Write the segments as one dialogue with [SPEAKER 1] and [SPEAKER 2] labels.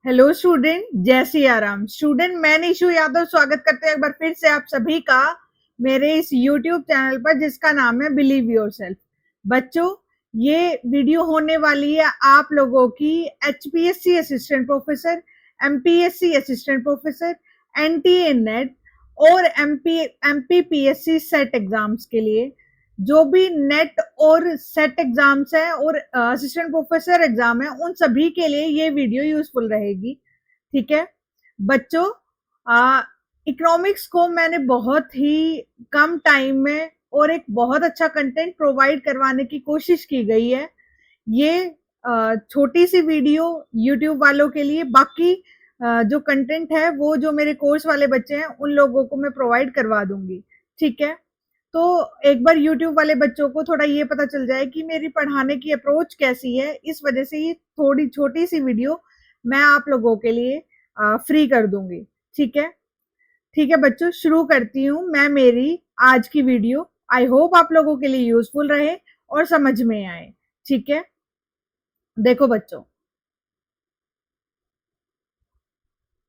[SPEAKER 1] Hello student, जय Siya Ram. Student, मैं निशु यादव स्वागत करते हैं एक बार फिर से आप सभी का मेरे इस यूट्यूब चैनल पर जिसका नाम है बिलीव योरसेल्फ। बच्चों, ये वीडियो होने वाली है आप लोगों की HPSC assistant professor, MPSC assistant professor, NTA net और एमपीपीएससी सेट एग्जाम्स के लिए। जो भी नेट और सेट एग्जाम्स हैं और असिस्टेंट प्रोफेसर एग्जाम है, उन सभी के लिए ये वीडियो यूजफुल रहेगी। ठीक है बच्चों, इकोनॉमिक्स को मैंने बहुत ही कम टाइम में और एक बहुत अच्छा कंटेंट प्रोवाइड करवाने की कोशिश की गई है। ये छोटी सी वीडियो यूट्यूब वालों के लिए, बाकी जो कंटेंट है वो जो मेरे कोर्स वाले बच्चे हैं उन लोगों को मैं प्रोवाइड करवा दूंगी। ठीक है, तो एक बार YouTube वाले बच्चों को थोड़ा ये पता चल जाए कि मेरी पढ़ाने की अप्रोच कैसी है, इस वजह से ये थोड़ी छोटी सी वीडियो मैं आप लोगों के लिए फ्री कर दूंगी। ठीक है, ठीक है बच्चों, शुरू करती हूँ मैं मेरी आज की वीडियो। आई होप आप लोगों के लिए यूजफुल रहे और समझ में आए। ठीक है, देखो बच्चों,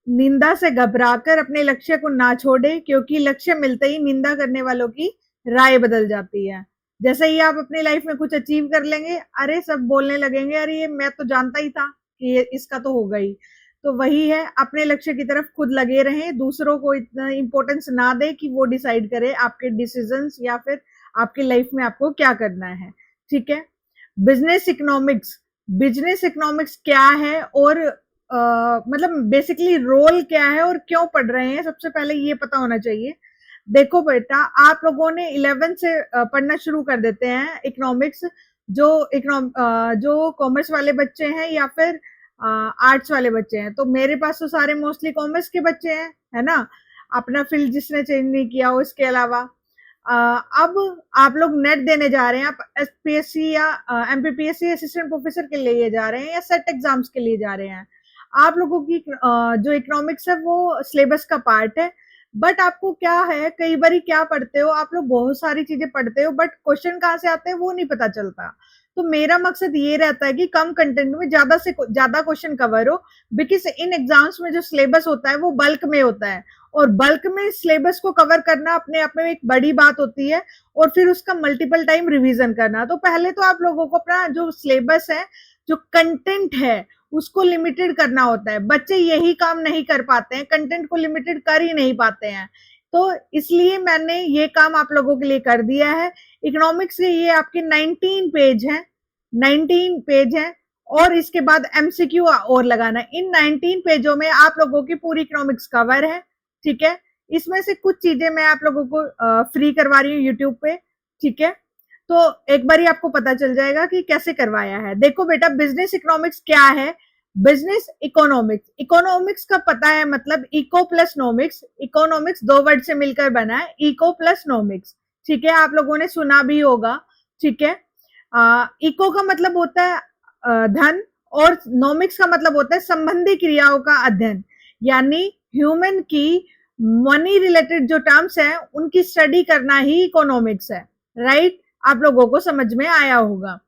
[SPEAKER 1] निंदा से घबराकर अपने लक्ष्य को ना छोड़े, क्योंकि लक्ष्य मिलते ही निंदा करने वालों की राय बदल जाती है। जैसे ही आप अपनी लाइफ में कुछ अचीव कर लेंगे, अरे सब बोलने लगेंगे, अरे ये मैं तो जानता ही था कि ये इसका तो होगा ही। तो वही है, अपने लक्ष्य की तरफ खुद लगे रहें, दूसरों को इतना इंपॉर्टेंस ना दे कि वो डिसाइड करे आपके डिसीजंस या फिर आपकी लाइफ में आपको क्या करना है। ठीक है, बिजनेस इकोनॉमिक्स, बिजनेस इकोनॉमिक्स क्या है और मतलब बेसिकली रोल क्या है और क्यों पढ़ रहे हैं, सबसे पहले ये पता होना चाहिए। देखो बेटा, आप लोगों ने 11 से पढ़ना शुरू कर देते हैं इकोनॉमिक्स। जो कॉमर्स वाले बच्चे हैं या फिर आर्ट्स वाले बच्चे हैं, तो मेरे पास तो सारे मोस्टली कॉमर्स के बच्चे हैं, है ना। अपना फील्ड जिसने चेंज नहीं किया हो, इसके अलावा अब आप लोग नेट देने जा रहे हैं, आप एसपीएससी या एमपीपीएससी असिस्टेंट प्रोफेसर के लिए जा रहे हैं या सेट एग्जाम्स के लिए जा रहे हैं। आप लोगों की जो इकोनॉमिक्स है वो सिलेबस का पार्ट है, बट आपको क्या है, कई बार क्या पढ़ते हो आप लोग, बहुत सारी चीजें पढ़ते हो बट क्वेश्चन कहाँ से आते हैं वो नहीं पता चलता। तो मेरा मकसद ये रहता है कि कम कंटेंट में ज्यादा से ज्यादा क्वेश्चन कवर हो, बिकॉज इन एग्जाम्स में जो सिलेबस होता है वो बल्क में होता है, और बल्क में सिलेबस को कवर करना अपने आप में एक बड़ी बात होती है, और फिर उसका मल्टीपल टाइम रिवीजन करना। तो पहले तो आप लोगों को अपना जो सिलेबस है, जो कंटेंट है, उसको लिमिटेड करना होता है। बच्चे यही काम नहीं कर पाते हैं, कंटेंट को लिमिटेड कर ही नहीं पाते हैं, तो इसलिए मैंने ये काम आप लोगों के लिए कर दिया है। इकोनॉमिक्स के ये आपके 19 पेज हैं, 19 पेज हैं, और इसके बाद एमसीक्यू और लगाना है। इन 19 पेजों में आप लोगों की पूरी इकोनॉमिक्स कवर है। ठीक है, इसमें से कुछ चीजें मैं आप लोगों को फ्री करवा रही हूँ यूट्यूब पे। ठीक है, तो एक बार ही आपको पता चल जाएगा कि कैसे करवाया है। देखो बेटा, बिजनेस इकोनॉमिक्स क्या है। बिजनेस इकोनॉमिक्स, इकोनॉमिक्स का पता है मतलब इको प्लस नॉमिक्स। इकोनॉमिक्स दो वर्ड से मिलकर बना है, इको प्लस नॉमिक्स। ठीक है, आप लोगों ने सुना भी होगा। ठीक है, इको का मतलब होता है धन, और नॉमिक्स का मतलब होता है संबंधी क्रियाओं का अध्ययन, यानी ह्यूमन की मनी रिलेटेड जो टर्म्स हैं उनकी स्टडी करना ही इकोनॉमिक्स है। राइट, आप लोगों को समझ में आया होगा।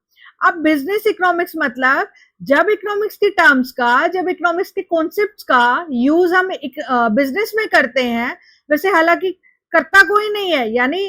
[SPEAKER 1] अब बिजनेस इकोनॉमिक्स मतलब जब इकोनॉमिक्स की टर्म्स का, जब इकोनॉमिक्स के कॉन्सेप्ट्स का यूज हम बिजनेस में करते हैं, वैसे हालांकि करता कोई नहीं है, यानी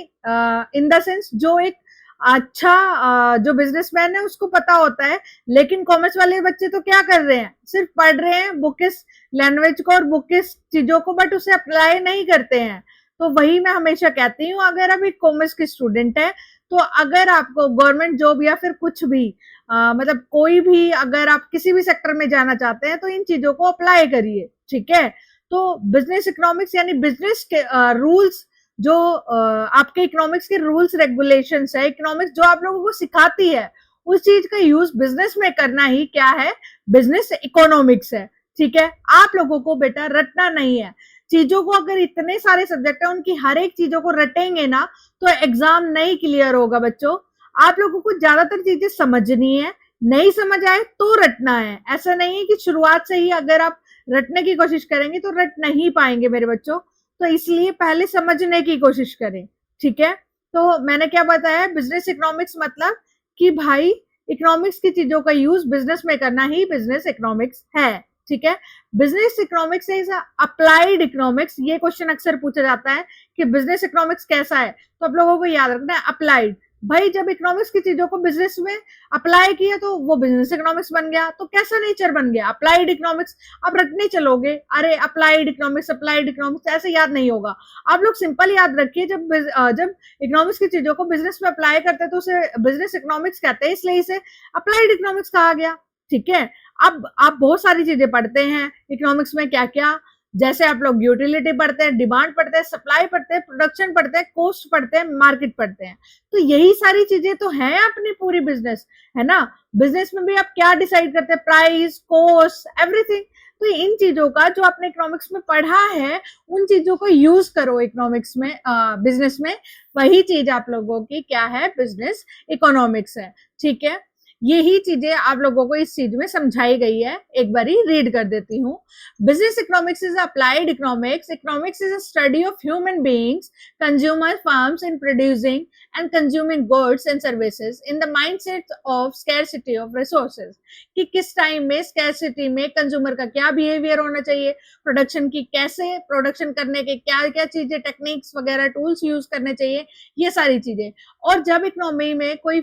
[SPEAKER 1] इन द सेंस जो एक अच्छा जो बिजनेसमैन है उसको पता होता है, लेकिन कॉमर्स वाले बच्चे तो क्या कर रहे हैं, सिर्फ पढ़ रहे हैं बुकिस लैंग्वेज को और बुकिस चीजों को, बट उसे अप्लाई नहीं करते हैं। तो वही मैं हमेशा कहती हूँ, अगर आप एक कॉमर्स के स्टूडेंट है, तो अगर आपको गवर्नमेंट जॉब या फिर कुछ भी मतलब कोई भी, अगर आप किसी भी सेक्टर में जाना चाहते हैं तो इन चीजों को अप्लाई करिए। ठीक है, तो बिजनेस इकोनॉमिक्स यानी बिजनेस के रूल्स, जो आपके इकोनॉमिक्स के रूल्स रेगुलेशंस है, इकोनॉमिक्स जो आप लोगों को सिखाती है, उस चीज का यूज बिजनेस में करना ही क्या है, बिजनेस इकोनॉमिक्स है। ठीक है, आप लोगों को बेटा रटना नहीं है चीजों को। अगर इतने सारे सब्जेक्ट है, उनकी हर एक चीजों को रटेंगे ना तो एग्जाम नहीं क्लियर होगा बच्चों। आप लोगों को ज्यादातर चीजें समझनी है, नहीं समझ आए तो रटना है। ऐसा नहीं है कि शुरुआत से ही अगर आप रटने की कोशिश करेंगे तो रट नहीं पाएंगे मेरे बच्चों, तो इसलिए पहले समझने की कोशिश करें। ठीक है, तो मैंने क्या बताया, बिजनेस इकोनॉमिक्स मतलब कि भाई इकोनॉमिक्स की चीजों का यूज बिजनेस में करना ही बिजनेस इकोनॉमिक्स है। ठीक है। Business economics is applied economics, ये क्वेश्चन अक्सर पूछा जाता है कि बिजनेस इकोनॉमिक्स कैसा है, तो आप लोगों को याद रखना है अप्लाइड। भाई जब इकोनॉमिक्स की चीजों को बिजनेस में अप्लाई किया तो वो बिजनेस इकोनॉमिक्स बन गया, तो कैसा नेचर बन गया, अप्लाइड इकोनॉमिक्स। आप रटने चलोगे, अरे अप्लाइड इकोनॉमिक्स ऐसे याद नहीं होगा। आप लोग सिंपल याद रखिए, जब इकोनॉमिक्स की चीजों को बिजनेस में अप्लाई करते हैं तो उसे बिजनेस इकोनॉमिक्स कहते हैं, इसलिए इसे अप्लाइड इकोनॉमिक्स कहा गया। ठीक है। अब आप बहुत सारी चीजें पढ़ते हैं इकोनॉमिक्स में, क्या क्या, जैसे आप लोग यूटिलिटी पढ़ते हैं, डिमांड पढ़ते हैं, सप्लाई पढ़ते हैं, प्रोडक्शन पढ़ते हैं, कॉस्ट पढ़ते हैं, मार्केट पढ़ते हैं। तो यही सारी चीजें तो हैं अपनी पूरी बिजनेस, है ना। बिजनेस में भी आप क्या डिसाइड करते हैं, प्राइस, कॉस्ट, एवरीथिंग। तो इन चीजों का जो आपने इकोनॉमिक्स में पढ़ा है, उन चीजों को यूज करो इकोनॉमिक्स में, बिजनेस में। वही चीज आप लोगों की क्या है, बिजनेस इकोनॉमिक्स है। ठीक है। यही चीजें आप लोगों को इस चीज में समझाई गई है, एक बारी रीड कर देती हूँ। Business economics is applied economics. Economics is a study of human beings, consumer firms in producing and consuming goods and services in the mindset of scarcity of resources, कि किस टाइम में स्कैरसिटी में consumer का क्या behaviour होना चाहिए, production की कैसे प्रोडक्शन करने के क्या क्या चीजें, टेक्निक्स वगैरह, टूल्स यूज करने चाहिए, ये सारी चीजें। और जब इकोनॉमी में कोई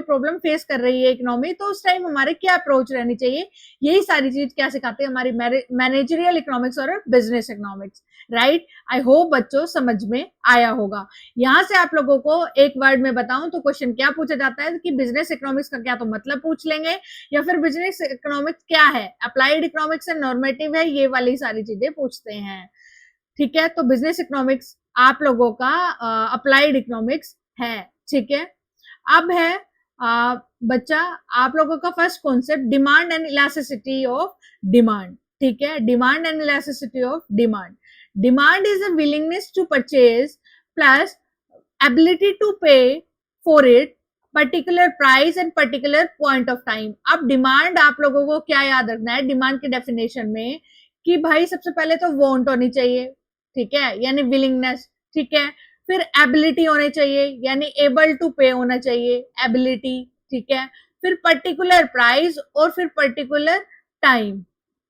[SPEAKER 1] प्रॉब्लम फेस कर रही है इकोनॉमी, तो उस टाइम हमारे क्या अप्रोच रहनी चाहिए, यही सारी चीज क्या सिखाती है हमारी मैनेजरियल इकोनॉमिक्स और business economics. Right. I hope बच्चों समझ में आया होगा। यहां से आप लोगों को एक वर्ड में बताऊं तो क्वेश्चन क्या पूछा जाता है कि बिजनेस इकोनॉमिक्स का क्या तो मतलब पूछ लेंगे, या फिर बिजनेस इकोनॉमिक्स क्या है, अप्लाइड इकोनॉमिक्स है, नॉर्मेटिव है, ये वाली सारी चीजें पूछते हैं। ठीक है। तो बिजनेस इकोनॉमिक्स आप लोगों का अप्लाइड इकोनॉमिक्स है। ठीक है। अब है बच्चा आप लोगों का first concept, demand and elasticity of demand. ठीक है। Demand and elasticity of demand. Demand is a willingness to purchase plus ability to pay for it particular price and particular point of time। अब demand आप लोगों को क्या याद रखना है डिमांड की डेफिनेशन में, कि भाई सबसे पहले तो वांट होनी चाहिए, ठीक है, यानी विलिंगनेस। ठीक है। फिर एबिलिटी होनी चाहिए, यानी एबल टू पे होना चाहिए, एबिलिटी। ठीक है। फिर पर्टिकुलर प्राइस और फिर पर्टिकुलर टाइम,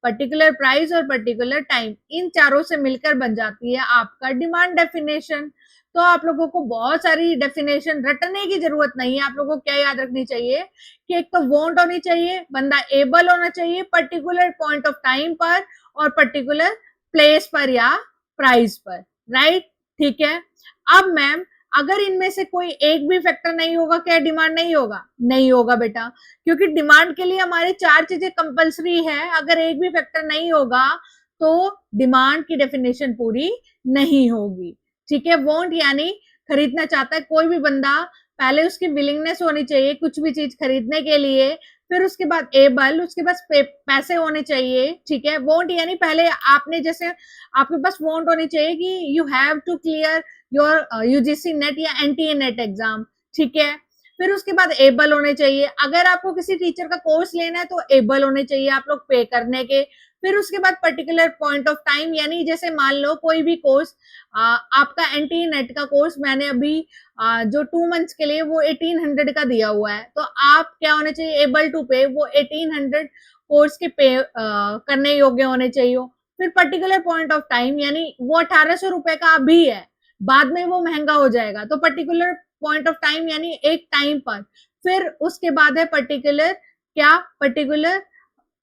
[SPEAKER 1] पर्टिकुलर प्राइस और पर्टिकुलर टाइम, इन चारों से मिलकर बन जाती है आपका डिमांड डेफिनेशन। तो आप लोगों को बहुत सारी डेफिनेशन रटने की जरूरत नहीं है। आप लोगों को क्या याद रखनी चाहिए कि एक तो वांट होनी चाहिए, बंदा एबल होना चाहिए पर्टिकुलर पॉइंट ऑफ टाइम पर और पर्टिकुलर प्लेस पर या प्राइस पर। राइट। ठीक है। अब मैम अगर इनमें से कोई एक भी फैक्टर नहीं होगा, क्या डिमांड नहीं होगा? नहीं होगा बेटा, क्योंकि डिमांड के लिए हमारी चार चीजें कंपलसरी है। अगर एक भी फैक्टर नहीं होगा तो डिमांड की डेफिनेशन पूरी नहीं होगी। ठीक है। वांट यानी खरीदना चाहता है कोई भी बंदा, पहले उसकी विलिंगनेस होनी चाहिए कुछ भी चीज खरीदने के लिए, फिर उसके बाद एबल, उसके पास पैसे होने चाहिए। ठीक है। वांट यानी पहले आपने जैसे आपके पास वांट होनी चाहिए कि you have to clear your UGC NET या एनटीए नेट एग्जाम। ठीक है। फिर उसके बाद एबल होने चाहिए, अगर आपको किसी टीचर का कोर्स लेना है तो एबल होने चाहिए आप लोग पे करने के। फिर उसके बाद पर्टिकुलर पॉइंट ऑफ टाइम, यानी जैसे मान लो कोई भी कोर्स, आपका एनटीए नेट का कोर्स मैंने अभी जो 2 मंथ्स के लिए वो 1800 का दिया हुआ है, तो आप क्या होने चाहिए, एबल टू पे, वो 1800 कोर्स के पे करने योग्य होने चाहिए। फिर पर्टिकुलर पॉइंट ऑफ टाइम, यानी वो 1800 रुपए का अभी है, बाद में वो महंगा हो जाएगा, तो पर्टिकुलर पॉइंट ऑफ टाइम यानी एक टाइम पर। फिर उसके बाद है पर्टिकुलर क्या, particular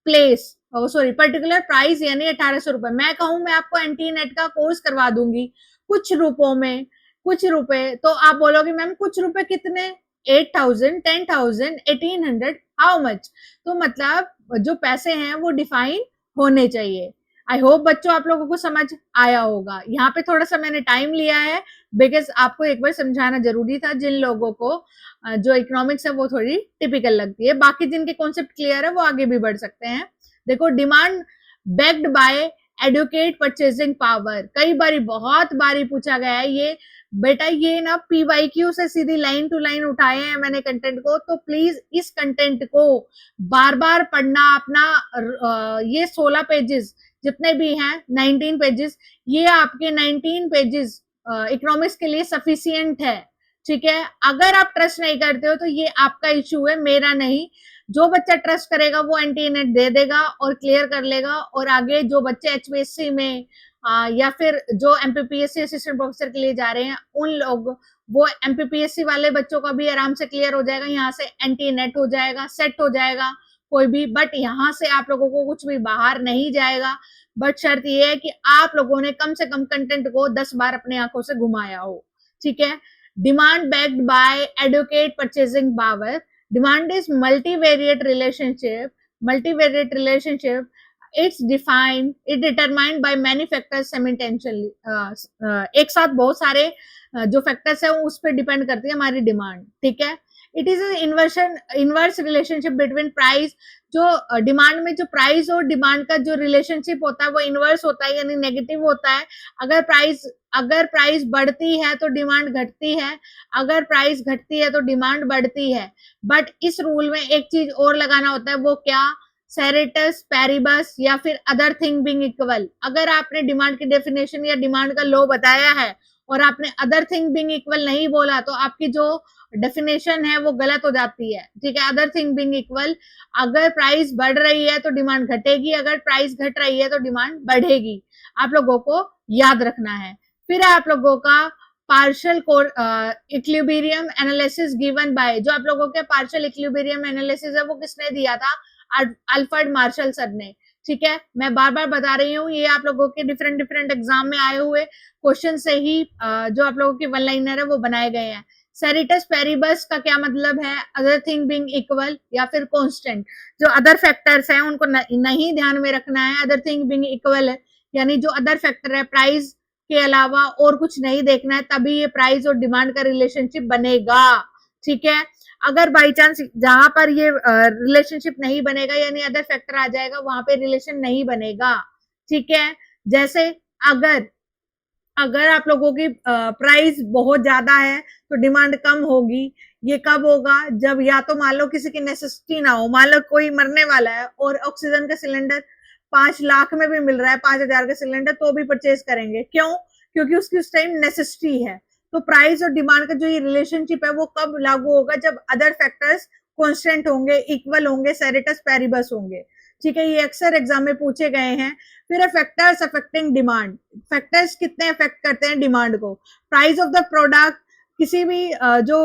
[SPEAKER 1] place, sorry particular price, यानी 1800 रुपए। मैं कहूं मैं आपको एनटीए नेट का कोर्स करवा दूंगी कुछ रुपयों में, कुछ रुपए, तो आप बोलोगे मैम कुछ रुपए कितने, 8000, 10,000, 1800, हाउ मच। तो मतलब जो पैसे हैं वो डिफाइन होने चाहिए। आई होप बच्चों आप लोगों को समझ आया होगा। यहाँ पे थोड़ा सा मैंने टाइम लिया है बिकॉज आपको एक बार समझाना जरूरी था, जिन लोगों को जो इकोनॉमिक्स है वो थोड़ी टिपिकल लगती है। बाकी जिनके कॉन्सेप्ट क्लियर है वो आगे भी बढ़ सकते हैं। देखो, demand backed by adequate purchasing power, कई बारी बहुत बारी पूछा गया है ये बेटा। ये ना पीवाईक्यू से सीधी लाइन टू लाइन उठाए हैं मैंने कंटेंट को, तो प्लीज इस कंटेंट को बार बार पढ़ना। अपना ये 16 पेजेस जितने भी हैं, 19 पेजेस, ये आपके 19 पेजेस इकोनॉमिक्स के लिए सफिशिएंट है। ठीक है। अगर आप ट्रस्ट नहीं करते हो तो ये आपका इशू है, मेरा नहीं। जो बच्चा ट्रस्ट करेगा वो एनटीए नेट दे देगा और क्लियर कर लेगा, और आगे जो बच्चे एचपीएससी में या फिर जो एमपीपीएससी असिस्टेंट प्रोफेसर के लिए जा रहे हैं उन लोग, वो एमपीपीएससी वाले बच्चों का भी आराम से क्लियर हो जाएगा, यहाँ से एनटीए नेट हो जाएगा, सेट हो जाएगा कोई भी। बट यहाँ से आप लोगों को कुछ भी बाहर नहीं जाएगा, बट शर्त ये है कि आप लोगों ने कम से कम कंटेंट को 10 बार अपने आंखों से घुमाया हो, ठीक है। Demand backed by adequate purchasing power. Demand is multivariate relationship, it's defined, it determined by many factors simultaneously. एक साथ बहुत सारे जो फैक्टर्स है उस पर डिपेंड करती है हमारी डिमांड, ठीक है। It is inverse relationship between price, जो डिमांड में जो प्राइस और डिमांड का जो रिलेशनशिप होता है वो इनवर्स होता है, यानी नेगेटिव होता है। अगर प्राइस बढ़ती है तो डिमांड घटती है, अगर प्राइस घटती है तो डिमांड बढ़ती है। बट इस रूल में एक चीज और लगाना होता है, वो क्या, सेरेटस पैरिबस या फिर अदर थिंग बीइंग इक्वल। अगर आपने डिमांड की डेफिनेशन या डिमांड का लॉ बताया है और आपने अदर थिंग बीइंग इक्वल नहीं बोला तो आपकी जो डेफिनेशन है वो गलत हो जाती है, ठीक है। अदर थिंग बीइंग इक्वल, अगर प्राइस बढ़ रही है तो डिमांड घटेगी, अगर प्राइस घट रही है तो डिमांड बढ़ेगी। आप लोगों को याद रखना है। फिर आप लोगों का partial equilibrium analysis given by, जो आप लोगों के पार्शियल इक्विलिब्रियम एनालिसिस है वो किसने दिया था, अल्फ्रेड मार्शल सर ने, ठीक है। मैं बार बार बता रही हूँ, ये आप लोगों के डिफरेंट एग्जाम में आए हुए क्वेश्चन से ही जो आप लोगों के वन लाइनर है वो बनाए गए हैं। सेरिटस पेरिबस का क्या मतलब है, अदर थिंग बीइंग इक्वल या फिर कांस्टेंट। जो अदर फैक्टर्स हैं उनको नहीं ध्यान में रखना है, अदर थिंग बीइंग इक्वल है यानी जो अदर फैक्टर है प्राइस के अलावा और कुछ नहीं देखना है, तभी ये प्राइस और डिमांड का रिलेशनशिप बनेगा, ठीक है। अगर बाई चांस जहां पर ये रिलेशनशिप नहीं बनेगा यानी अदर फैक्टर आ जाएगा, वहां पे रिलेशन नहीं बनेगा, ठीक है। जैसे अगर आप लोगों की प्राइस बहुत ज्यादा है तो डिमांड कम होगी। ये कब होगा, जब या तो मान लो किसी की नेसेसिटी ना हो, मान लो कोई मरने वाला है और ऑक्सीजन का सिलेंडर 5 लाख में भी मिल रहा है, 5,000 का सिलेंडर, तो भी परचेज करेंगे। क्यों, क्योंकि उसकी उस टाइम नेसेसिटी है। तो प्राइस और डिमांड का जो ये रिलेशनशिप है वो कब लागू होगा, जब अदर फैक्टर्स कॉन्स्टेंट होंगे, इक्वल होंगे, सेरिटस पेरिबस होंगे, ठीक है। ये अक्सर एग्जाम में पूछे गए हैं। फिर फैक्टर्स अफेक्टिंग डिमांड, फैक्टर्स कितने अफेक्ट करते हैं डिमांड को। प्राइस ऑफ द प्रोडक्ट, किसी भी जो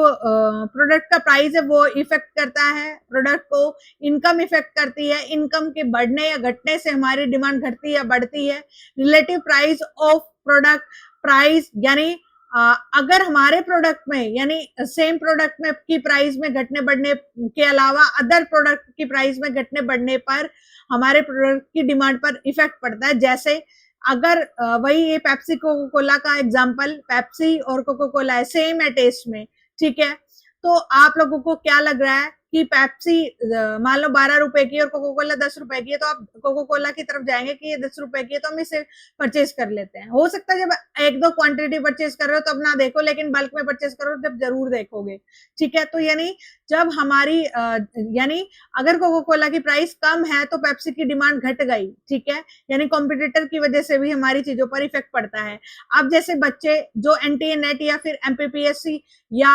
[SPEAKER 1] प्रोडक्ट का प्राइस है वो इफेक्ट करता है प्रोडक्ट को। इनकम इफेक्ट करती है, इनकम के बढ़ने या घटने से हमारी डिमांड घटती या बढ़ती है। Relative price of product, price यानी अगर हमारे प्रोडक्ट में यानी सेम प्रोडक्ट में की प्राइस में घटने बढ़ने के अलावा अदर प्रोडक्ट की प्राइस में घटने बढ़ने पर हमारे प्रोडक्ट की डिमांड पर इफेक्ट पड़ता है। जैसे अगर वही ये पेप्सी कोको कोला का एग्जांपल, पेप्सी और कोको कोला है, सेम है टेस्ट में, ठीक है। तो आप लोगों को क्या लग रहा है कि पेप्सी मान लो 12 रुपए की और कोको कोला 10 रुपए की है, तो आप कोको कोला की तरफ जाएंगे कि ये 10 रुपए की है तो हम इसे परचेज कर लेते हैं। हो सकता है जब एक दो क्वांटिटी परचेज कर रहे हो तब ना देखो, लेकिन बल्क में परचेज करो जब जरूर देखोगे, ठीक है। तो यानी जब हमारी यानी अगर कोको कोला की प्राइस कम है तो पेप्सी की डिमांड घट गई, ठीक है। यानी कॉम्पिटिटर की वजह से भी हमारी चीजों पर इफेक्ट पड़ता है। अब जैसे बच्चे जो एनटीए नेट या फिर एमपीपीएससी या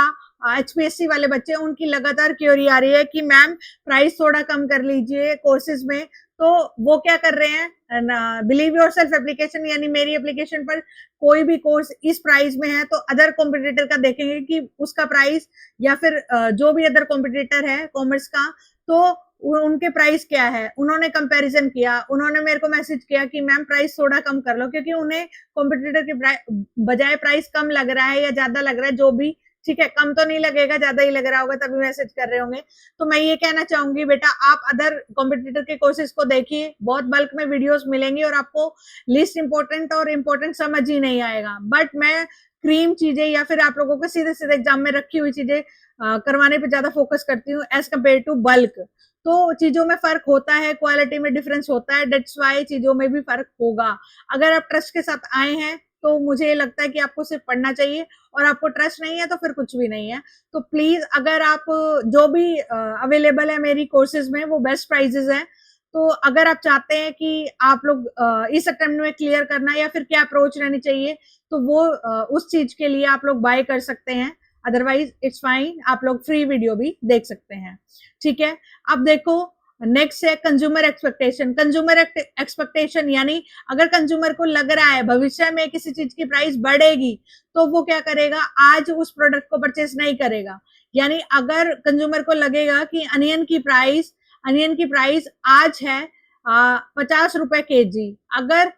[SPEAKER 1] एचपीएससी वाले बच्चे, उनकी लगातार क्वेरी आ रही है कि मैम प्राइस थोड़ा कम कर लीजिए कोर्सेज में, तो वो क्या कर रहे हैं, बिलीव योरसेल्फ एप्लीकेशन यानी मेरी एप्लीकेशन पर कोई भी कोर्स इस प्राइस में है तो अदर कॉम्पिटिटर का देखेंगे कि उसका प्राइस या फिर जो भी अदर कॉम्पिटिटर है कॉमर्स का, तो उनके प्राइस क्या है। उन्होंने कंपैरिजन किया, उन्होंने मेरे को मैसेज किया कि मैम प्राइस थोड़ा कम कर लो, क्योंकि उन्हें कॉम्पिटिटर के बजाय प्राइस कम लग रहा है या ज्यादा लग रहा है, जो भी, ठीक है। कम तो नहीं लगेगा, ज्यादा ही लग रहा होगा तभी मैसेज कर रहे होंगे। तो मैं ये कहना चाहूंगी बेटा, आप अदर कॉम्पिटिटर के कोर्सेज को देखिए, बहुत बल्क में वीडियोस मिलेंगी और आपको लिस्ट इंपॉर्टेंट और इम्पोर्टेंट समझ ही नहीं आएगा। बट मैं क्रीम चीजें या फिर आप लोगों को सीधे सीधे एग्जाम में रखी हुई चीजें करवाने पे ज्यादा फोकस करती हूँ एज कम्पेयर टू बल्क। तो चीजों में फर्क होता है, क्वालिटी में डिफरेंस होता है, डेट्स वाई चीजों में भी फर्क होगा। अगर आप ट्रस्ट के साथ आए हैं तो मुझे ये लगता है कि आपको सिर्फ पढ़ना चाहिए, और आपको ट्रस्ट नहीं है तो फिर कुछ भी नहीं है। तो प्लीज अगर आप जो भी अवेलेबल है मेरी कोर्सेज में वो बेस्ट प्राइजेस हैं, तो अगर आप चाहते हैं कि आप लोग इस अटेम्प्ट में क्लियर करना या फिर क्या अप्रोच रहनी चाहिए, तो वो उस चीज के लिए आप लोग बाय कर सकते हैं। अदरवाइज इट्स फाइन, आप लोग फ्री वीडियो भी देख सकते हैं, ठीक है। अब देखो नेक्स्ट है कंज्यूमर एक्सपेक्टेशन। कंज्यूमर एक्सपेक्टेशन यानी अगर कंज्यूमर को लग रहा है भविष्य में किसी चीज की प्राइस बढ़ेगी तो वो क्या करेगा, आज उस प्रोडक्ट को परचेस नहीं करेगा। यानी अगर कंज्यूमर को लगेगा कि अनियन की प्राइस आज है 50 रुपए केजी, अगर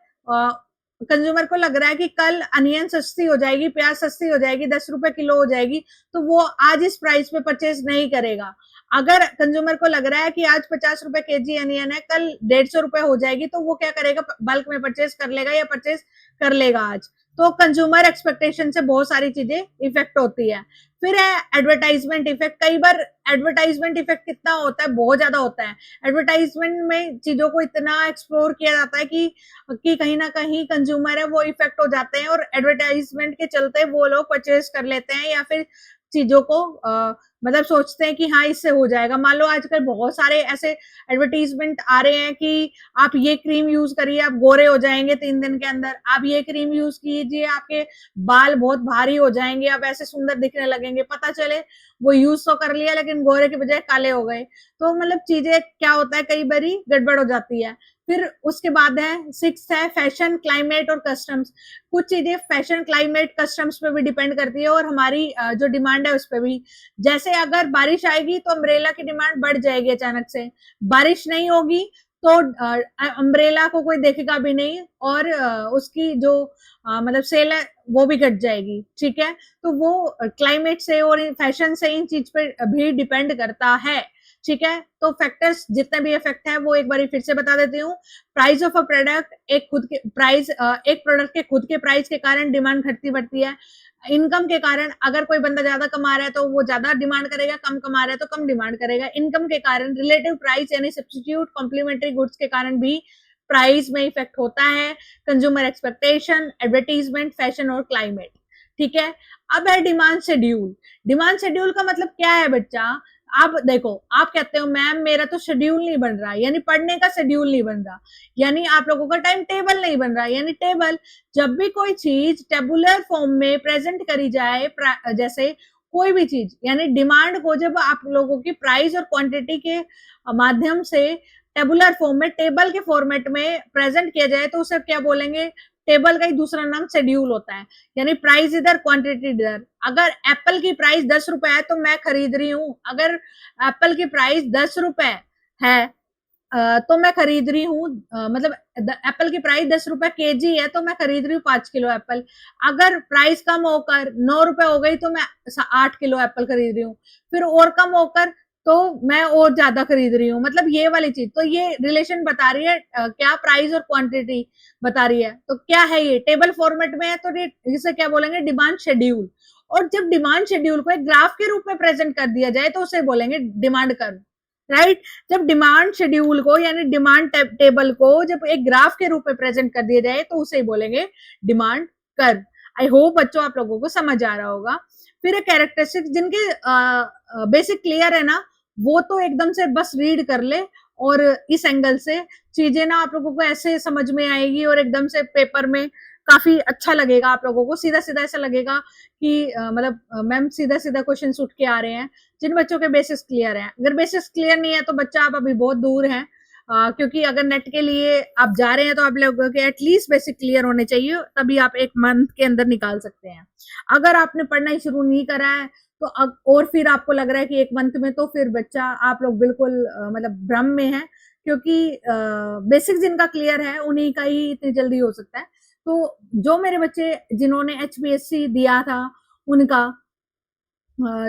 [SPEAKER 1] कंज्यूमर को लग रहा है कि कल अनियन सस्ती हो जाएगी, प्याज सस्ती हो जाएगी, 10 रुपए किलो हो जाएगी, तो वो आज इस प्राइस पे परचेज नहीं करेगा। अगर कंज्यूमर को लग रहा है कि आज 50 रुपए केजी अनियन है, कल 150 रुपए हो जाएगी, तो वो क्या करेगा, बल्क में परचेज कर लेगा या परचेज कर लेगा आज। तो कंज्यूमर एक्सपेक्टेशन से बहुत सारी चीजें इफेक्ट होती है। फिर है एडवर्टाइजमेंट इफेक्ट। कई बार एडवर्टाइजमेंट इफेक्ट कितना होता है, बहुत ज्यादा होता है। एडवर्टाइजमेंट में चीजों को इतना एक्सप्लोर किया जाता है कि कहीं ना कहीं कंज्यूमर है वो इफेक्ट हो जाते हैं और एडवर्टाइजमेंट के चलते वो लोग परचेज कर लेते हैं या फिर चीजों को मतलब सोचते हैं कि हाँ इससे हो जाएगा। मान लो आजकल बहुत सारे ऐसे एडवर्टीजमेंट आ रहे हैं कि आप ये क्रीम यूज करिए, आप गोरे हो जाएंगे 3 दिन के अंदर, आप ये क्रीम यूज कीजिए, आपके बाल बहुत भारी हो जाएंगे, आप ऐसे सुंदर दिखने लगेंगे। पता चले वो यूज तो कर लिया लेकिन गोरे के बजाय काले हो गए। तो मतलब चीजें क्या होता है, कई बारी गड़बड़ हो जाती है। फिर उसके बाद है 6 है फैशन, क्लाइमेट और कस्टम्स। कुछ चीजें फैशन, क्लाइमेट, कस्टम्स पे भी डिपेंड करती है और हमारी जो डिमांड है उस पर भी। जैसे अगर बारिश आएगी तो अम्ब्रेला की डिमांड बढ़ जाएगी अचानक से, बारिश नहीं होगी तो अम्ब्रेला को कोई देखेगा भी नहीं और उसकी जो मतलब सेल है वो भी घट जाएगी, ठीक है। तो वो क्लाइमेट से और फैशन से इन चीज पे भी डिपेंड करता है, ठीक है। तो फैक्टर्स जितने भी इफेक्ट है वो एक बार फिर से बता देती हूँ। प्राइस ऑफ अ प्रोडक्ट, एक प्रोडक्ट के खुद के प्राइस के कारण डिमांड घटती बढ़ती है। इनकम के कारण, अगर कोई बंदा ज्यादा कमा रहा है तो वो ज्यादा डिमांड करेगा, कम कमा रहा है तो कम डिमांड करेगा। इनकम के कारण, रिलेटिव प्राइस यानी सब्स्टिट्यूट कॉम्प्लीमेंट्री गुड्स के कारण भी प्राइस में इफेक्ट होता है। कंज्यूमर एक्सपेक्टेशन, एडवर्टीजमेंट, फैशन और क्लाइमेट, ठीक है। अब है डिमांड शेड्यूल। डिमांड शेड्यूल का मतलब क्या है बच्चा, आप देखो, आप कहते हो मैम मेरा तो शेड्यूल नहीं बन रहा, यानी पढ़ने का शेड्यूल नहीं बन रहा, यानी आप लोगों का टाइम टेबल नहीं बन रहा। यानी टेबल, जब भी कोई चीज टेबुलर फॉर्म में प्रेजेंट करी जाए, जैसे कोई भी चीज, यानी डिमांड को जब आप लोगों की प्राइस और क्वांटिटी के माध्यम से टेबुलर फॉर्म में, टेबल के फॉर्मेट में प्रेजेंट किया जाए तो उसे क्या बोलेंगे, टेबल का ही दूसरा नाम शेड्यूल होता है। यानी प्राइस इधर, क्वांटिटी इधर। अगर एप्पल की प्राइस 10 रुपए है तो मैं खरीद रही हूँ, अगर एप्पल की प्राइस 10 रुपए है तो मैं खरीद रही हूँ, मतलब एप्पल की प्राइस 10 रुपए केजी है तो मैं खरीद रही हूँ 5 किलो एप्पल। अगर प्राइस कम होकर 9 रुपए हो गई तो मैं 8 किलो एप्पल खरीद रही हूँ, फिर और कम होकर तो मैं और ज्यादा खरीद रही हूँ। मतलब ये वाली चीज, तो ये रिलेशन बता रही है क्या, प्राइस और क्वांटिटी बता रही है। तो क्या है ये, टेबल फॉर्मेट में है तो इसे क्या बोलेंगे, डिमांड शेड्यूल। और जब डिमांड शेड्यूल को एक ग्राफ के रूप में प्रेजेंट कर दिया जाए तो उसे बोलेंगे डिमांड कर्व, राइट। जब डिमांड शेड्यूल को यानी डिमांड टेबल को जब एक ग्राफ के रूप में प्रेजेंट कर दिया जाए तो उसे बोलेंगे डिमांड कर्व। आई होप बच्चों आप लोगों को समझ आ रहा होगा। फिर कैरेक्टरिस्टिक्स, जिनके बेसिक क्लियर है ना, वो तो एकदम से बस रीड कर ले और इस एंगल से चीजें ना आप लोगों को ऐसे समझ में आएगी और एकदम से पेपर में काफी अच्छा लगेगा। आप लोगों को सीधा सीधा ऐसा लगेगा कि मतलब मैम सीधा सीधा क्वेश्चन उठ के आ रहे हैं। जिन बच्चों के बेसिस क्लियर हैं, अगर बेसिस क्लियर नहीं है तो बच्चा आप अभी बहुत दूर हैं, क्योंकि अगर नेट के लिए आप जा रहे हैं तो आप लोगों के एटलीस्ट बेसिक क्लियर होने चाहिए, तभी आप 1 मंथ के अंदर निकाल सकते हैं। अगर आपने पढ़ना ही शुरू नहीं करा है तो और फिर आपको लग रहा है कि 1 मंथ में, तो फिर बच्चा आप लोग बिल्कुल मतलब भ्रम में है, क्योंकि बेसिक जिनका क्लियर है उन्हीं का ही इतनी जल्दी हो सकता है। तो जो मेरे बच्चे जिन्होंने HPSC दिया था उनका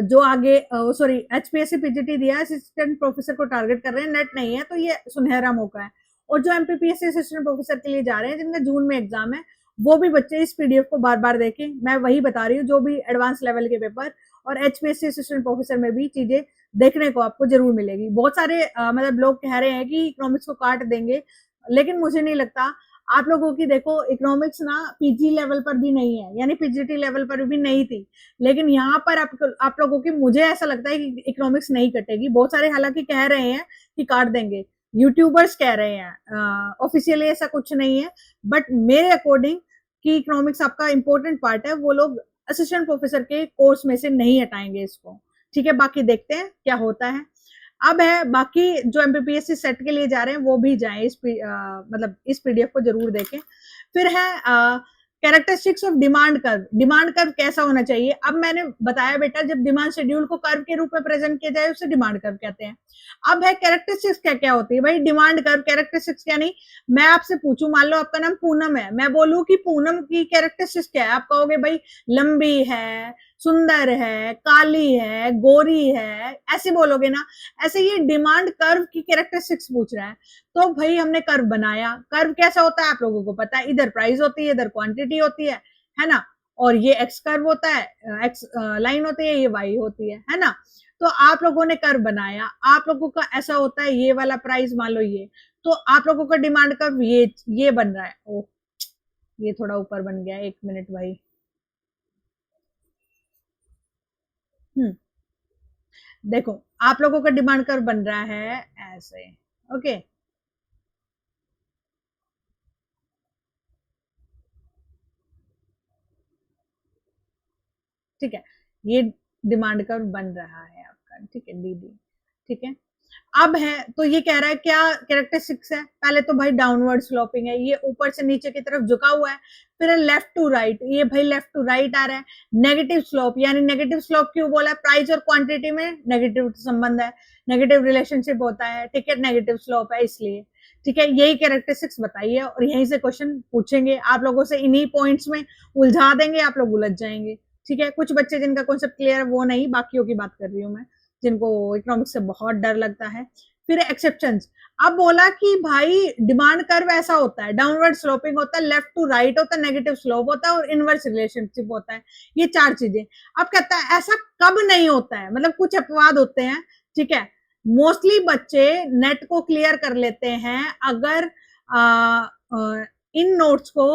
[SPEAKER 1] जो आगे सॉरी HPSC PGT दिया, असिस्टेंट प्रोफेसर को टारगेट कर रहे हैं, नेट नहीं है तो ये सुनहरा मौका है। और जो MPPSC असिस्टेंट प्रोफेसर के लिए जा रहे हैं जिनका जून में एग्जाम है, वो भी बच्चे इस PDF को बार बार देखें। मैं वही बता रही हूँ, जो भी एडवांस लेवल के पेपर और HPSC असिस्टेंट प्रोफेसर में भी चीजें देखने को आपको जरूर मिलेगी। बहुत सारे मतलब लोग कह रहे हैं कि इकोनॉमिक्स को काट देंगे, लेकिन मुझे नहीं लगता। आप लोगों की देखो इकोनॉमिक्स ना PG लेवल पर भी नहीं है, यानी PGT लेवल पर भी नहीं थी, लेकिन यहाँ पर आप लोगों की, मुझे ऐसा लगता है कि इकोनॉमिक्स नहीं कटेगी। बहुत सारे हालांकि कह रहे हैं कि काट देंगे, यूट्यूबर्स कह रहे हैं, ऑफिशियली ऐसा कुछ नहीं है, बट मेरे अकॉर्डिंग कि इकोनॉमिक्स आपका इंपॉर्टेंट पार्ट है, वो लोग असिस्टेंट प्रोफेसर के कोर्स में से नहीं हटाएंगे इसको, ठीक है। बाकी देखते हैं क्या होता है। अब है बाकी जो एमपीपीएससी सेट के लिए जा रहे हैं वो भी जाएं, मतलब इस पीडीएफ को जरूर देखें। फिर है characteristics of demand curve. Demand curve कैसा होना चाहिए? अब मैंने बताया बेटा, जब डिमांड शेड्यूल को कर्व के रूप में प्रेजेंट किया जाए उसे डिमांड कर्व कहते हैं। अब है कैरेक्टरिस्टिक्स क्या क्या होती है भाई डिमांड कर्व। कैरेक्टरिस्टिक्स क्या, नहीं मैं आपसे पूछूं, मान लो आपका नाम पूनम है, मैं बोलूं कि पूनम की कैरेक्टरिस्टिक्स क्या है, आप कहोगे भाई लंबी है, सुंदर है, काली है, गोरी है, ऐसे बोलोगे ना। ऐसे ये डिमांड कर्व की कैरेक्टरिस्टिक्स पूछ रहा है। तो भाई हमने कर्व बनाया। कर्व कैसा होता है आप लोगों को पता है, इधर प्राइस होती है, इधर क्वांटिटी होती है ना। और ये एक्स कर्व होता है, एक्स लाइन होती है, ये वाई होती है ना। तो आप लोगों ने कर्व बनाया, आप लोगों का ऐसा होता है, ये वाला प्राइस मान लो ये, तो आप लोगों का डिमांड कर्व ये बन रहा है। ओ ये थोड़ा ऊपर बन गया, 1 मिनट भाई। देखो आप लोगों का डिमांड कर्व बन रहा है ऐसे, ओके। ठीक है, ये डिमांड कर्व बन रहा है आपका, ठीक है डीडी, ठीक है। अब है तो ये कह रहा है क्या कैरेक्टरिस्टिक्स है, पहले तो भाई डाउनवर्ड स्लोपिंग है, ये ऊपर से नीचे की तरफ झुका हुआ है। फिर लेफ्ट टू राइट, ये भाई लेफ्ट टू राइट आ रहा है। नेगेटिव स्लोप, यानी नेगेटिव स्लोप क्यों बोला है, प्राइस और क्वांटिटी में नेगेटिव संबंध है, नेगेटिव रिलेशनशिप होता है, ठीक है, नेगेटिव स्लोप है इसलिए, ठीक है। यही कैरेक्टरिस्टिक्स बताइए और यहीं से क्वेश्चन पूछेंगे आप लोगों से, इन्हीं पॉइंट्स में उलझा देंगे, आप लोग उलझ जाएंगे, ठीक है। कुछ बच्चे जिनका कॉन्सेप्ट क्लियर है वो नहीं, बाकियों की बात कर रही हूँ मैं, जिनको इकोनॉमिक्स से बहुत डर लगता है। फिर एक्सेप्शंस, अब बोला कि भाई डिमांड कर्व ऐसा होता है, डाउनवर्ड स्लोपिंग होता है, लेफ्ट टू राइट होता है, नेगेटिव स्लोप होता है और इनवर्स रिलेशनशिप होता है, ये 4 चीजें। अब कहता है ऐसा कब नहीं होता है, मतलब कुछ अपवाद होते हैं, ठीक है। मोस्टली बच्चे नेट को क्लियर कर लेते हैं अगर इन नोट्स को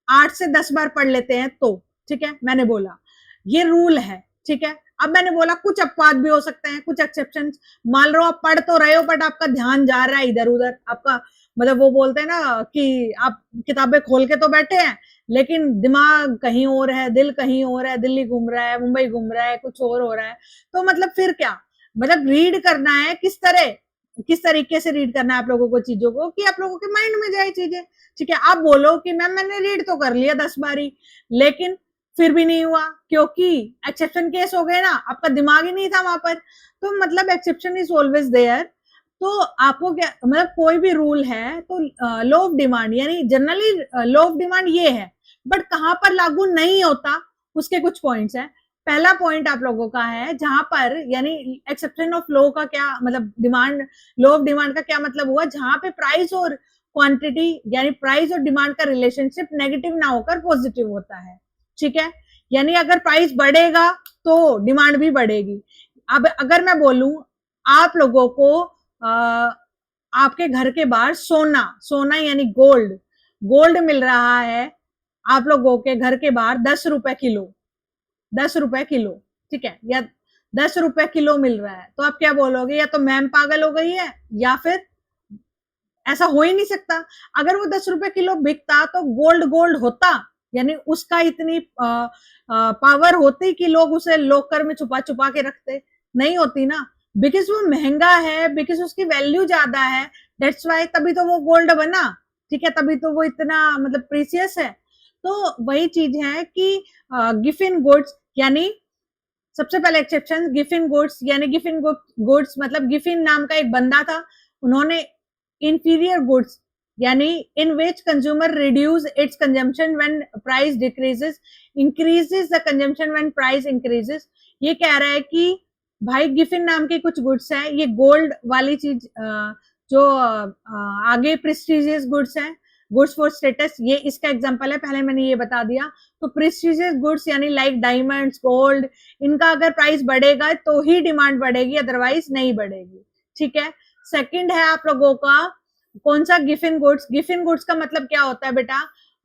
[SPEAKER 1] 8 से 10 बार पढ़ लेते हैं तो, ठीक है। मैंने बोला ये रूल है, ठीक है। अब मैंने बोला कुछ अपवाद भी हो सकते हैं, कुछ एक्सेप्शन। मान लो आप पढ़ तो रहे हो बट आपका ध्यान जा रहा है इधर उधर, आपका मतलब वो बोलते हैं ना कि आप किताबें खोल के तो बैठे हैं लेकिन दिमाग कहीं और है, दिल कहीं और है, दिल्ली घूम रहा है, मुंबई घूम रहा है, कुछ और हो रहा है। तो मतलब फिर क्या, मतलब रीड करना है किस तरीके से रीड करना है आप लोगों को चीजों को कि आप लोगों के माइंड में जाए चीजें, ठीक है। आप बोलो कि मैम मैंने रीड तो कर लिया 10 बारी लेकिन फिर भी नहीं हुआ, क्योंकि एक्सेप्शन केस हो गए ना, आपका दिमाग ही नहीं था वहां पर। तो मतलब एक्सेप्शन इज ऑलवेज देयर। तो आपको क्या मतलब कोई भी रूल है तो लॉ ऑफ डिमांड, यानी जनरली लॉ ऑफ डिमांड ये है, बट कहां पर लागू नहीं होता उसके कुछ पॉइंट्स हैं। पहला पॉइंट आप लोगों का है जहां पर, यानी एक्सेप्शन ऑफ लॉ का क्या मतलब, डिमांड लॉ ऑफ डिमांड का क्या मतलब हुआ, जहां पे प्राइस और क्वांटिटी यानी प्राइस और डिमांड का रिलेशनशिप नेगेटिव ना होकर पॉजिटिव होता है, ठीक है। यानी अगर प्राइस बढ़ेगा तो डिमांड भी बढ़ेगी। अब अगर मैं बोलूं आप लोगों को आपके घर के बाहर सोना यानी गोल्ड मिल रहा है आप लोगों के घर के बाहर 10 रुपए किलो, ठीक है, या 10 रुपए किलो मिल रहा है, तो आप क्या बोलोगे, या तो मैम पागल हो गई है या फिर ऐसा हो ही नहीं सकता। अगर वो 10 रुपए किलो बिकता तो गोल्ड होता, यानी उसका इतनी पावर होती कि लोग उसे लॉकर में छुपा छुपा के रखते, नहीं होती ना, बिकॉज वो महंगा है, बिकॉज उसकी वैल्यू ज्यादा है, दैट्स वाई, तभी तो वो गोल्ड बना, ठीक है, तभी तो वो इतना मतलब प्रीसियस है। तो वही चीज है कि गिफिन गुड्स, यानी सबसे पहले एक्सेप्शन गिफिन गुड्स, यानी गिफिन गुड्स मतलब गिफिन नाम का एक बंदा था, उन्होंने inferior goods यानी in which consumer reduce its consumption when price decreases increases the consumption when price increases। ये कह रहा है कि भाई गिफिन नाम के कुछ गुड्स हैं, ये गोल्ड वाली चीज जो आगे प्रेस्टिजियस गुड्स है, गुड्स फॉर स्टेटस, ये इसका एग्जांपल है, पहले मैंने ये बता दिया। तो प्रेस्टिजियस गुड्स यानी लाइक डायमंड्स, गोल्ड, इनका अगर प्राइस बढ़ेगा तो ही डिमांड बढ़ेगी, अदरवाइज नहीं बढ़ेगी, ठीक है। सेकंड है आप लोगों का कौन सा, गिफिन गुड्स का मतलब क्या होता है बेटा,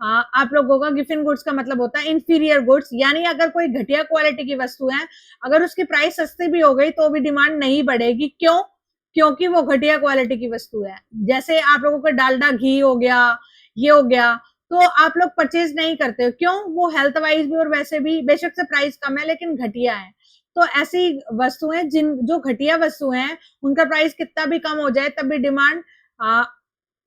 [SPEAKER 1] आप लोगों का गिफिन गुड्स का मतलब होता है इंफीरियर गुड्स, यानी अगर कोई घटिया क्वालिटी की वस्तु है, अगर उसकी प्राइस सस्ती भी हो गई तो भी डिमांड नहीं बढ़ेगी, क्यों, क्योंकि वो घटिया क्वालिटी की वस्तु है। जैसे आप लोगों का डालडा घी हो गया, ये हो गया, तो आप लोग परचेज नहीं करते हो। क्यों? वो हेल्थ वाइज भी और वैसे भी बेशक से प्राइस कम है लेकिन घटिया है। तो ऐसी वस्तुएं जो घटिया वस्तुएं हैं उनका प्राइस कितना भी कम हो जाए तब भी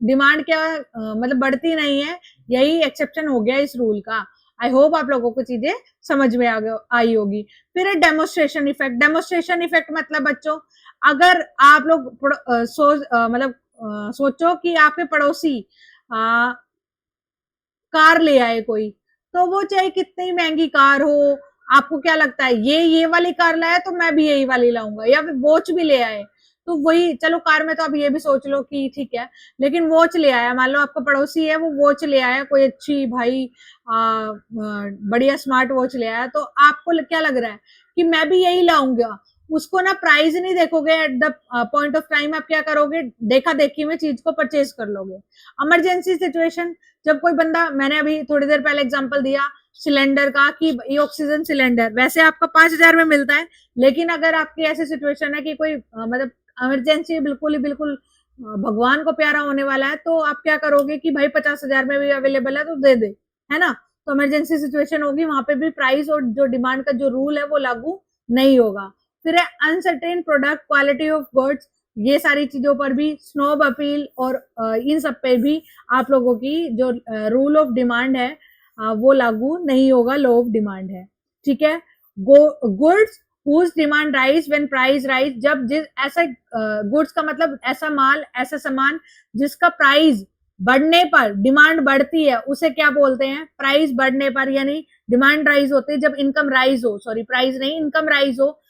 [SPEAKER 1] डिमांड क्या मतलब बढ़ती नहीं है। यही एक्सेप्शन हो गया इस रूल का। आई होप आप लोगों को चीजें समझ में आई होगी। फिर है डेमोस्ट्रेशन इफेक्ट। डेमोस्ट्रेशन इफेक्ट मतलब बच्चों, अगर आप लोग सोचो कि आपके पड़ोसी कार ले आए कोई, तो वो चाहे कितनी महंगी कार हो, आपको क्या लगता है ये वाली कार लाया तो मैं भी यही वाली लाऊंगा, या फिर वॉच भी ले आए तो वही, चलो कार में तो आप ये भी सोच लो कि ठीक है, लेकिन वॉच ले आया, मान लो आपका पड़ोसी है वो वॉच ले आया कोई अच्छी भाई बढ़िया स्मार्ट वॉच ले आया, तो आपको क्या लग रहा है कि मैं भी यही लाऊंगा। उसको ना प्राइस नहीं देखोगे, at the point of time आप क्या करोगे, देखा देखी में चीज को परचेज कर लोगे। इमरजेंसी सिचुएशन, जब कोई बंदा, मैंने अभी थोड़ी देर पहले एग्जांपल दिया सिलेंडर का कि ये ऑक्सीजन सिलेंडर वैसे आपका 5,000 में मिलता है, लेकिन अगर आपकी ऐसी सिचुएशन है कि कोई मतलब इमरजेंसी बिल्कुल भगवान को प्यारा होने वाला है, तो आप क्या करोगे कि भाई 50,000 में भी अवेलेबल है तो दे दे, है ना। तो इमरजेंसी सिचुएशन होगी, वहां पे भी प्राइस और जो डिमांड का जो रूल है वो लागू नहीं होगा। फिर है uncertain product quality of goods, ये सारी चीजों पर भी स्नोब अपील और इन सब पे भी आप लोगों की जो रूल ऑफ डिमांड है वो लागू नहीं होगा, लॉ ऑफ डिमांड है, ठीक है। Goods whose demand rise when price rise, जब जिस ऐसा गुड्स का मतलब ऐसा माल, ऐसा सामान जिसका प्राइस बढ़ने पर डिमांड बढ़ती है, उसे क्या बोलते हैं, प्राइस बढ़ने पर, यानी डिमांड राइज होती है जब इनकम राइज हो, सॉरी प्राइस नहीं, इनकम राइज हो।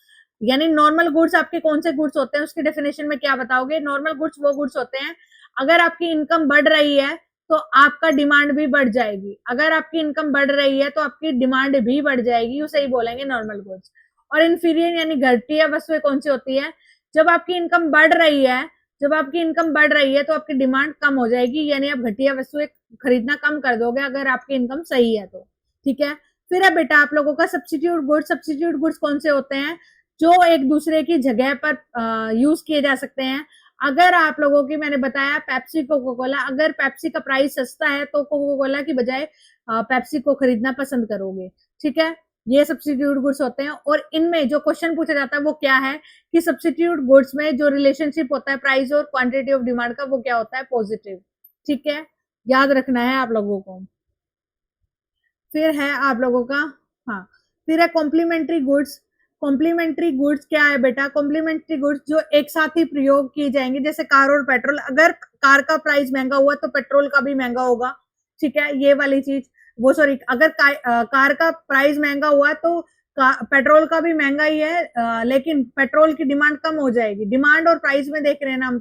[SPEAKER 1] यानी नॉर्मल गुड्स आपके कौन से गुड्स होते हैं उसकी डेफिनेशन में क्या बताओगे, नॉर्मल गुड्स वो गुड्स होते हैं अगर आपकी इनकम बढ़ रही है तो आपका डिमांड भी बढ़ जाएगी, अगर आपकी इनकम बढ़ रही है तो आपकी डिमांड भी बढ़ जाएगी, उसे ही बोलेंगे नॉर्मल गुड्स। और इन्फीरियर यानी घटिया वस्तुएं कौन सी होती है, जब आपकी इनकम बढ़ रही है, जब आपकी इनकम बढ़ रही है तो आपकी डिमांड कम हो जाएगी, यानी आप घटिया वस्तुएं खरीदना कम कर दोगे अगर आपकी इनकम सही है तो, ठीक है। फिर है बेटा आप लोगों का सब्स्टिट्यूट गुड्स। सब्स्टिट्यूट गुड्स कौन से होते हैं, जो एक दूसरे की जगह पर यूज किए जा सकते हैं। अगर आप लोगों की, मैंने बताया पेप्सी कोका कोला, अगर पेप्सी का प्राइस सस्ता है तो कोका कोला की बजाय पेप्सी को खरीदना पसंद करोगे, ठीक है। ये सब्स्टिट्यूट गुड्स होते हैं। और इनमें जो क्वेश्चन पूछा जाता है वो क्या है कि सब्स्टिट्यूट गुड्स में जो रिलेशनशिप होता है प्राइस और क्वांटिटी ऑफ डिमांड का, वो क्या होता है, पॉजिटिव, ठीक है, याद रखना है आप लोगों को। फिर है आप लोगों का, हाँ, फिर है कॉम्प्लीमेंट्री गुड्स। कॉम्प्लीमेंट्री गुड्स क्या है बेटा, कॉम्प्लीमेंट्री गुड्स जो एक साथ ही प्रयोग किए जाएंगे, जैसे कार और पेट्रोल, अगर कार का प्राइस महंगा हुआ तो पेट्रोल का भी महंगा होगा, ठीक है, ये वाली चीज। वो सॉरी, अगर कार का प्राइस महंगा हुआ तो पेट्रोल का भी महंगा ही है, लेकिन पेट्रोल की डिमांड कम हो जाएगी। डिमांड और प्राइस में देख रहे हैं ना हम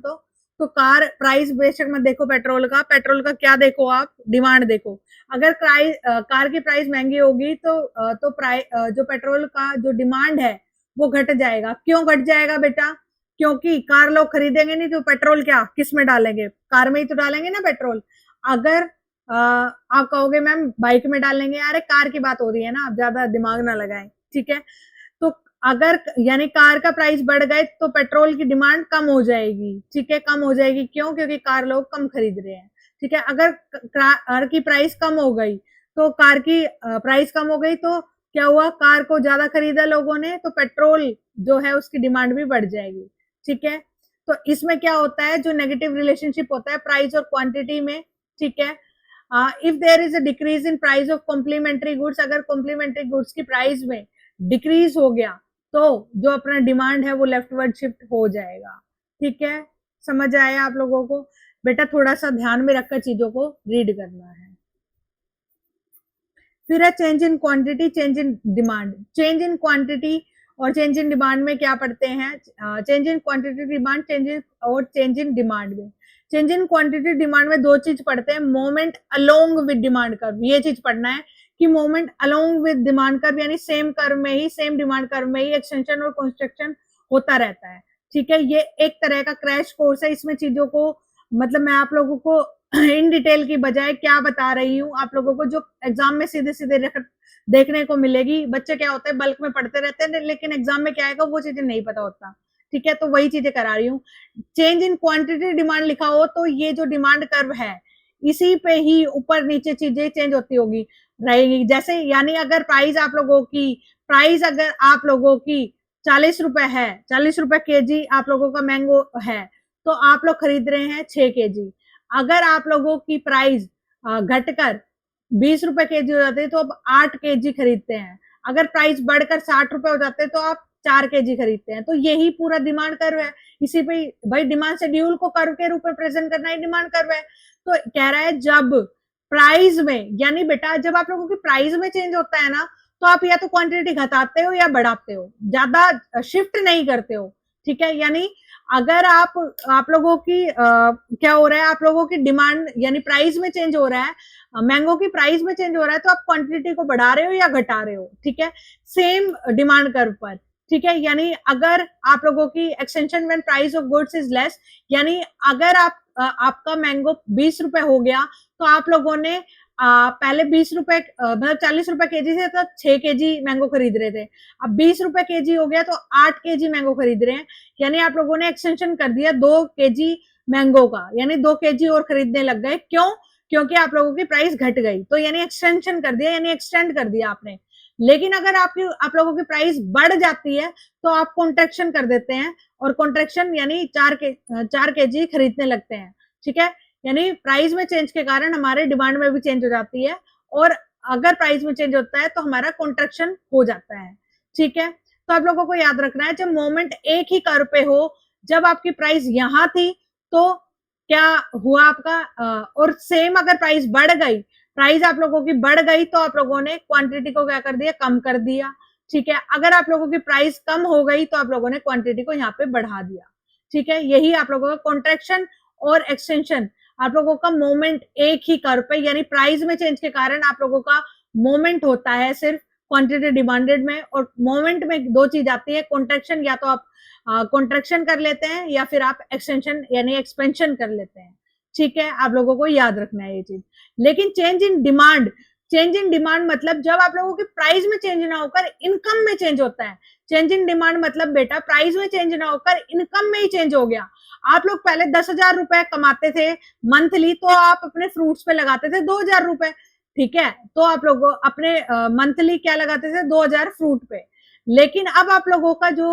[SPEAKER 1] तो कार प्राइस बेशक मत देखो पेट्रोल का क्या देखो आप, डिमांड देखो। अगर कार की प्राइस महंगी होगी तो जो पेट्रोल का जो डिमांड है वो घट जाएगा। क्यों घट जाएगा बेटा, क्योंकि कार लोग खरीदेंगे नहीं तो पेट्रोल क्या किस में डालेंगे, कार में ही तो डालेंगे ना पेट्रोल। अगर आप कहोगे मैम बाइक में डालेंगे, अरे कार की बात हो रही है ना, आप ज्यादा दिमाग ना लगाएं, ठीक है। तो अगर यानी कार का प्राइस बढ़ गए तो पेट्रोल की डिमांड कम हो जाएगी, ठीक है, कम हो जाएगी। क्यों, क्योंकि कार लोग कम खरीद रहे हैं, ठीक है। अगर कार की प्राइस कम हो गई तो कार की प्राइस कम हो गई तो क्या हुआ, कार को ज्यादा खरीदा लोगों ने तो पेट्रोल जो है उसकी डिमांड भी बढ़ जाएगी, ठीक है। तो इसमें क्या होता है, जो नेगेटिव रिलेशनशिप होता है प्राइस और क्वांटिटी में, ठीक है। If there is a decrease in price of complementary goods, अगर कॉम्प्लीमेंट्री गुड्स की प्राइस में डिक्रीज हो गया तो जो अपना डिमांड है वो लेफ्टवर्ड शिफ्ट हो जाएगा, ठीक है। समझ आया आप लोगों को बेटा, थोड़ा सा ध्यान में रखकर चीजों को रीड करना है। फिर है change in quantity, change in demand. Change in quantity और चेंज इन डिमांड में क्या पढ़ते हैं, change in quantity demand, change in demand में, चेंज इन क्वांटिटी डिमांड में दो चीज पढ़ते हैं, moment along with demand curve. ये चीज पढ़ना है कि moment along with demand curve यानी सेम कर्व में ही, सेम डिमांड कर्व में ही एक्सटेंशन और कंस्ट्रक्शन होता रहता है, ठीक है। ये एक तरह का क्रैश कोर्स है, इसमें चीजों को मतलब मैं आप लोगों को इन डिटेल की बजाय क्या बता रही हूँ, आप लोगों को जो एग्जाम में सीधे सीधे देखने को मिलेगी। बच्चे क्या होते हैं बल्क में पढ़ते रहते हैं लेकिन एग्जाम में क्या आएगा वो चीजें नहीं पता होता, ठीक है। तो वही चीजें करा रही हूँ। चेंज इन क्वांटिटी डिमांड लिखा हो तो ये जो डिमांड कर्व है इसी पे ही ऊपर नीचे चीजें चेंज होती होगी रहेगी। जैसे यानी अगर प्राइस अगर आप लोगों की 40 रुपए है, 40 रुपए केजी आप लोगों का मैंगो है, तो आप लोग खरीद रहे हैं 6 केजी। अगर आप लोगों की प्राइस घटकर 20 रुपए केजी हो जाती है तो अब 8 केजी खरीदते हैं। अगर प्राइस बढ़कर 60 रुपए हो जाते हैं तो आप 4 केजी खरीदते हैं। तो यही पूरा डिमांड कर्व है। इसी पे भाई डिमांड शेड्यूल को कर्व के रूप में प्रेजेंट करना ही डिमांड कर्व है। तो कह रहा है जब प्राइस में, यानी बेटा जब आप लोगों की प्राइस में चेंज होता है ना, तो आप या तो क्वांटिटी घटाते हो या बढ़ाते हो, ज्यादा शिफ्ट नहीं करते हो। ठीक है, यानी अगर आप लोगों की क्या हो रहा है, आप लोगों की डिमांड यानी प्राइस में चेंज हो रहा है, मैंगो की प्राइस में चेंज हो रहा है, तो आप क्वांटिटी को बढ़ा रहे हो या घटा रहे हो। ठीक है, सेम डिमांड कर्व पर। ठीक है, यानी अगर आप लोगों की extension when price of goods is less, यानी अगर आपका मैंगो 20 रुपए हो गया तो आप लोगों ने पहले 20 रुपए मतलब 40 रुपए केजी से तो 6 केजी मैंगो खरीद रहे थे, अब 20 रुपए केजी हो गया तो 8 केजी मैंगो खरीद रहे हैं। यानी आप लोगों ने एक्सटेंशन कर दिया 2 केजी मैंगो का, यानी 2 केजी और खरीदने लग गए। क्यों? क्योंकि आप लोगों की प्राइस घट गई, तो यानी एक्सटेंशन कर दिया, यानी एक्सटेंड कर दिया आपने। लेकिन अगर आप लोगों की प्राइस बढ़ जाती है तो आप कॉन्ट्रैक्शन कर देते हैं, और कॉन्ट्रैक्शन यानी 4 केजी खरीदने लगते हैं। ठीक है, यानी प्राइस में चेंज के कारण हमारे डिमांड में भी चेंज हो जाती है, और अगर प्राइस में चेंज होता है तो हमारा कॉन्ट्रैक्शन हो जाता है। ठीक है, तो आप लोगों को याद रखना है जब मोमेंट एक ही कर्व पे हो, जब आपकी प्राइस यहां थी तो क्या हुआ आपका, और सेम अगर प्राइस बढ़ गई, प्राइस आप लोगों की बढ़ गई तो आप लोगों ने क्वांटिटी को क्या कर दिया, कम कर दिया। ठीक है, अगर आप लोगों की प्राइस कम हो गई तो आप लोगों ने क्वांटिटी को यहाँ पे बढ़ा दिया। ठीक है, यही आप लोगों का कॉन्ट्रैक्शन और एक्सटेंशन, आप लोगों का मोमेंट एक ही कर्व पे, यानी प्राइस में चेंज के कारण आप लोगों का मोमेंट होता है सिर्फ क्वांटिटी डिमांडेड में, और मोमेंट में दो चीज आती है, कॉन्ट्रैक्शन, या तो आप कॉन्ट्रैक्शन कर लेते हैं या फिर आप एक्सटेंशन यानी एक्सपेंशन कर लेते हैं। ठीक है, आप लोगों को याद रखना है ये चीज। लेकिन चेंज इन डिमांड मतलब जब आप लोगों की प्राइस में चेंज ना होकर इनकम में चेंज होता है। चेंज इन डिमांड मतलब बेटा प्राइस में चेंज ना होकर इनकम में ही चेंज हो गया। आप लोग पहले 10,000 रुपए कमाते थे मंथली, तो आप अपने फ्रूट्स पे लगाते थे 2,000 रुपए। ठीक है, तो आप लोग अपने मंथली क्या लगाते थे, 2,000 फ्रूट पे। लेकिन अब आप लोगों का जो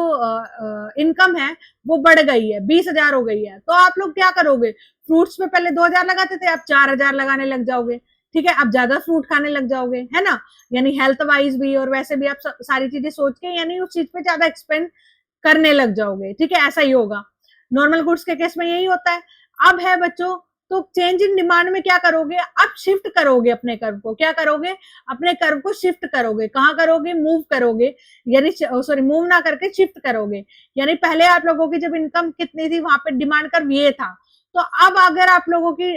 [SPEAKER 1] इनकम है वो बढ़ गई है, 20,000 हो गई है, तो आप लोग क्या करोगे, फ्रूट्स पे पहले 2,000 लगाते थे, अब 4,000 लगाने लग जाओगे। ठीक है, अब ज्यादा फ्रूट खाने लग जाओगे, है ना, यानी हेल्थ वाइज भी और वैसे भी आप सारी चीजें सोच के यानी उस चीज पे ज्यादा एक्सपेंड करने लग जाओगे। ठीक है, ऐसा ही होगा, नॉर्मल गुड्स के केस में यही होता है। अब है बच्चों, तो चेंज इन डिमांड में क्या करोगे, अब शिफ्ट करोगे अपने कर्व को, क्या करोगे, अपने कर्व को शिफ्ट करोगे। कहाँ करोगे, मूव करोगे, यानी सॉरी मूव ना करके शिफ्ट करोगे। यानी पहले आप लोगों की जब इनकम कितनी थी वहां पे डिमांड कर्व ये था, तो अब अगर आप लोगों की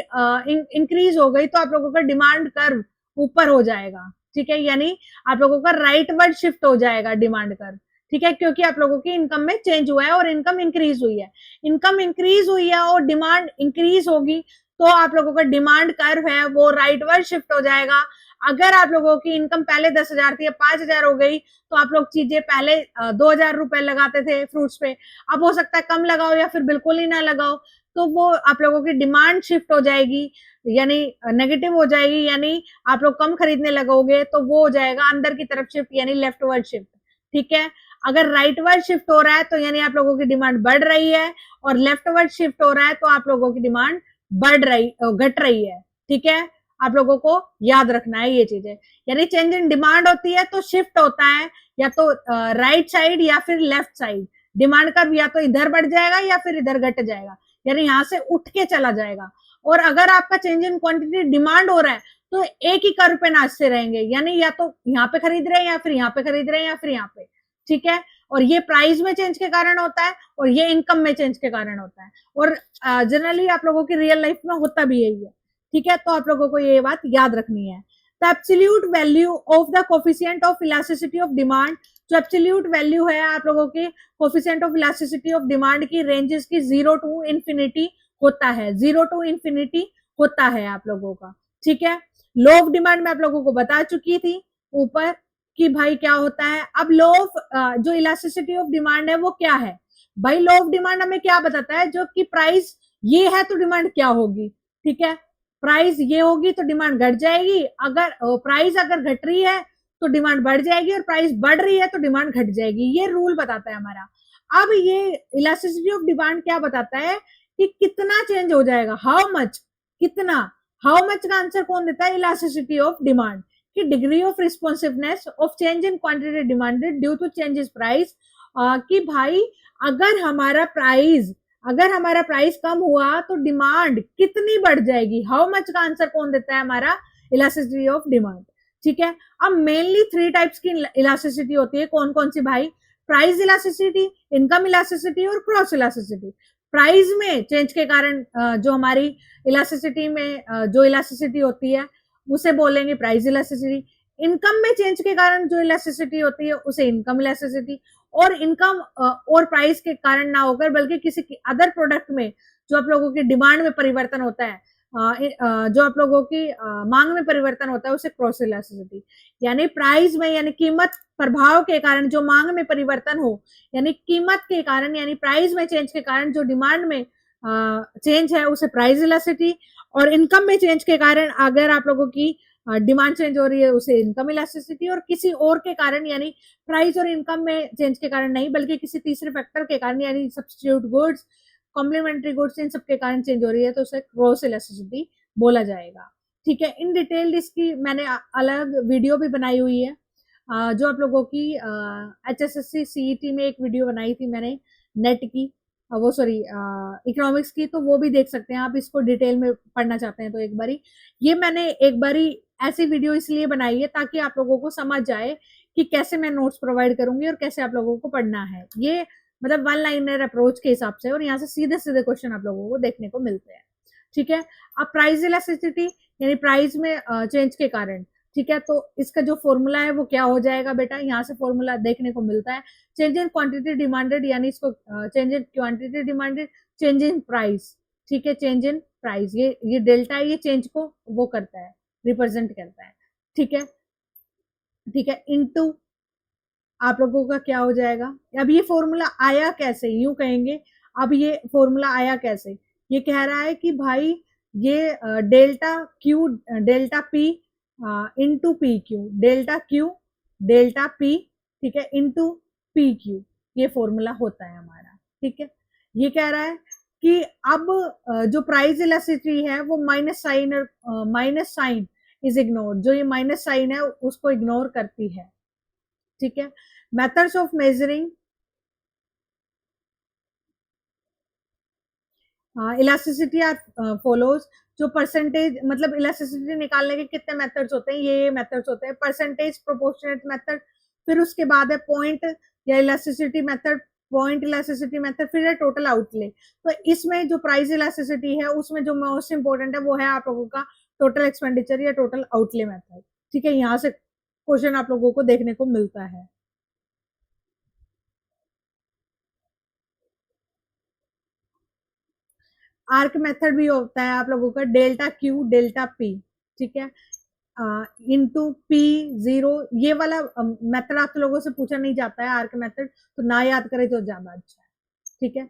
[SPEAKER 1] इंक्रीज हो गई तो आप लोगों का डिमांड कर्व ऊपर हो जाएगा। ठीक है, यानी आप लोगों का राइट वर्ड शिफ्ट हो जाएगा डिमांड कर्व। ठीक है, क्योंकि आप लोगों की इनकम में चेंज हुआ है और इनकम इंक्रीज हुई है। इनकम इंक्रीज हुई है और डिमांड इंक्रीज होगी, तो आप लोगों का डिमांड कर्व है वो राइट वर्ड शिफ्ट हो जाएगा। अगर आप लोगों की इनकम पहले 10,000 थी, 5,000 हो गई, तो आप लोग चीजें पहले 2,000 रुपए लगाते थे फ्रूट्स पे, अब हो सकता है कम लगाओ या फिर बिल्कुल ही ना लगाओ, तो वो आप लोगों की डिमांड शिफ्ट हो जाएगी, यानी नेगेटिव हो जाएगी, यानी आप लोग कम खरीदने लगोगे, तो वो हो जाएगा अंदर की तरफ शिफ्ट, यानी लेफ्ट वर्ड शिफ्ट। ठीक है, अगर राइट वर्ड शिफ्ट हो रहा है तो यानी आप लोगों की डिमांड बढ़ रही है, और लेफ्ट वर्ड शिफ्ट हो रहा है तो आप लोगों की डिमांड घट रही है। ठीक है, आप लोगों को याद रखना है ये चीजें। यानी चेंज इन डिमांड होती है तो शिफ्ट होता है या तो राइट साइड या फिर लेफ्ट साइड। डिमांड कर्व या तो इधर बढ़ जाएगा या फिर इधर घट जाएगा, यानी यहाँ से उठ के चला जाएगा। और अगर आपका चेंज इन क्वांटिटी डिमांड हो रहा है तो एक ही कर्व पे नाचते रहेंगे, यानी या तो यहाँ पे खरीद रहे हैं या फिर यहाँ पे खरीद रहे हैं या फिर यहाँ पे। ठीक है, और ये प्राइस में चेंज के कारण होता है और ये इनकम में चेंज के कारण होता है, और जनरली आप लोगों की रियल लाइफ में होता भी यही है। ठीक है, तो आप लोगों को ये बात याद रखनी है। The absolute value of the coefficient of elasticity of demand, जो एब्सोल्यूट वैल्यू है आप लोगों की coefficient of elasticity of demand की, रेंजेस की 0 to infinity होता है, 0 to infinity होता है आप लोगों का। ठीक है, लो ऑफ डिमांड में आप लोगों को बता चुकी थी ऊपर कि भाई क्या होता है। अब लो ऑफ जो इलास्टिसिटी ऑफ डिमांड है वो क्या है भाई, लो ऑफ डिमांड हमें क्या बताता है, जो कि प्राइस ये है तो डिमांड क्या होगी। ठीक है, प्राइस ये होगी तो डिमांड घट जाएगी, अगर प्राइस अगर घट रही है तो डिमांड बढ़ जाएगी, और प्राइस बढ़ रही है तो डिमांड घट जाएगी। ये रूल बताता है हमारा। अब ये इलास्टिसिटी ऑफ डिमांड क्या बताता है कि कितना चेंज हो जाएगा, हाउ मच, कितना, हाउ मच का आंसर कौन देता है, इलास्टिसिटी ऑफ डिमांड, कि degree of responsiveness of change in quantity demanded due to changes price, कि भाई अगर हमारा प्राइस कम हुआ तो डिमांड कितनी बढ़ जाएगी, हाउ मच का आंसर कौन देता है, हमारा इलास्टिसिटी ऑफ डिमांड। ठीक है, अब मेनली 3 टाइप्स की इलास्टिसिटी होती है, कौन कौन सी भाई, प्राइस इलास्टिसिटी, इनकम इलास्टिसिटी और क्रॉस इलास्टिसिटी। प्राइस में चेंज के कारण जो हमारी इलास्टिसिटी में जो इलास्टिसिटी होती है उसे बोलेंगे प्राइस इलास्टिसिटी। इनकम में चेंज के कारण जो इलास्टिसिटी होती है उसे इनकम इलास्टिसिटी। और इनकम और प्राइस के कारण ना होकर बल्कि किसी अदर प्रोडक्ट में जो आप लोगों की डिमांड में परिवर्तन होता है, जो आप लोगों की मांग में परिवर्तन होता है उसे क्रॉस इलास्टिसिटी। यानी प्राइस में यानी कीमत प्रभाव के कारण जो मांग में परिवर्तन हो, यानी कीमत के कारण यानी प्राइस में चेंज के कारण जो डिमांड में चेंज है उसे प्राइस इलास्टिसिटी, और इनकम में चेंज के कारण अगर आप लोगों की डिमांड चेंज हो रही है उसे इनकम इलास्टिसिटी, और किसी और के कारण यानी प्राइस और इनकम में चेंज के कारण नहीं बल्कि किसी तीसरे फैक्टर के कारण यानी सब्स्टिट्यूट गुड्स, कॉम्प्लीमेंट्री गुड्स, इन सबके कारण चेंज हो रही है तो उसे क्रॉस इलास्टिसिटी बोला जाएगा। ठीक है, इन डिटेल इसकी मैंने अलग वीडियो भी बनाई हुई है, जो आप लोगों की HSSC CET में एक वीडियो बनाई थी मैंने नेट की, वो सॉरी इकोनॉमिक्स की, तो वो भी देख सकते हैं आप, इसको डिटेल में पढ़ना चाहते हैं तो एक बारी। ये मैंने एक बारी ऐसी वीडियो इसलिए बनाई है ताकि आप लोगों को समझ जाए कि कैसे मैं नोट्स प्रोवाइड करूंगी और कैसे आप लोगों को पढ़ना है। ये मतलब वन लाइनर अप्रोच के हिसाब से, और यहाँ से सीधे सीधे क्वेश्चन आप लोगों को देखने को मिलते हैं। ठीक है, अब प्राइस इलास्टिसिटी यानी प्राइस में चेंज के कारण। ठीक है, तो इसका जो फॉर्मूला है वो क्या हो जाएगा बेटा, यहाँ से फॉर्मूला देखने को मिलता है, चेंज इन क्वांटिटी डिमांडेड, यानी इसको change in quantity demanded, change in price. ठीक है, चेंज इन प्राइस, ये डेल्टा ये चेंज को वो करता है, रिप्रेजेंट करता है। ठीक है, ठीक है, इनटू आप लोगों का क्या हो जाएगा। अब ये फॉर्मूला आया कैसे, यूं कहेंगे, अब ये फॉर्मूला आया कैसे, ये कह रहा है कि भाई ये delta Q delta P into P Q, delta Q delta P, ठीक है, इंटू पी क्यू, ये फॉर्मूला होता है हमारा। ठीक है, ये कह रहा है कि अब जो प्राइस इलास्टिसिटी है वो माइनस साइन और माइनस साइन इज इग्नोर, जो ये माइनस साइन है उसको इग्नोर करती है। ठीक है, methods of measuring elasticity are follows, जो परसेंटेज मतलब इलास्टिसिटी निकालने के कितने मेथड्स होते हैं, ये मेथड्स होते हैं, परसेंटेज, प्रोपोर्शनेट मेथड, फिर उसके बाद है पॉइंट या elasticity method, point elasticity method, फिर है टोटल आउटले। तो इसमें जो प्राइस इलास्टिसिटी है उसमें जो मोस्ट इंपोर्टेंट है वो है आप लोगों का टोटल एक्सपेंडिचर या टोटल आउटले मेथड। ठीक है, यहाँ से क्वेश्चन आप लोगों को देखने को मिलता है। आर्क मेथड भी होता है आप लोगों का डेल्टा क्यू डेल्टा पी। ठीक है, इंटू पी जीरो, ये वाला मेथड आप लोगों से पूछा नहीं जाता है आर्क मेथड, तो ना याद करें तो ज्यादा अच्छा है। ठीक है,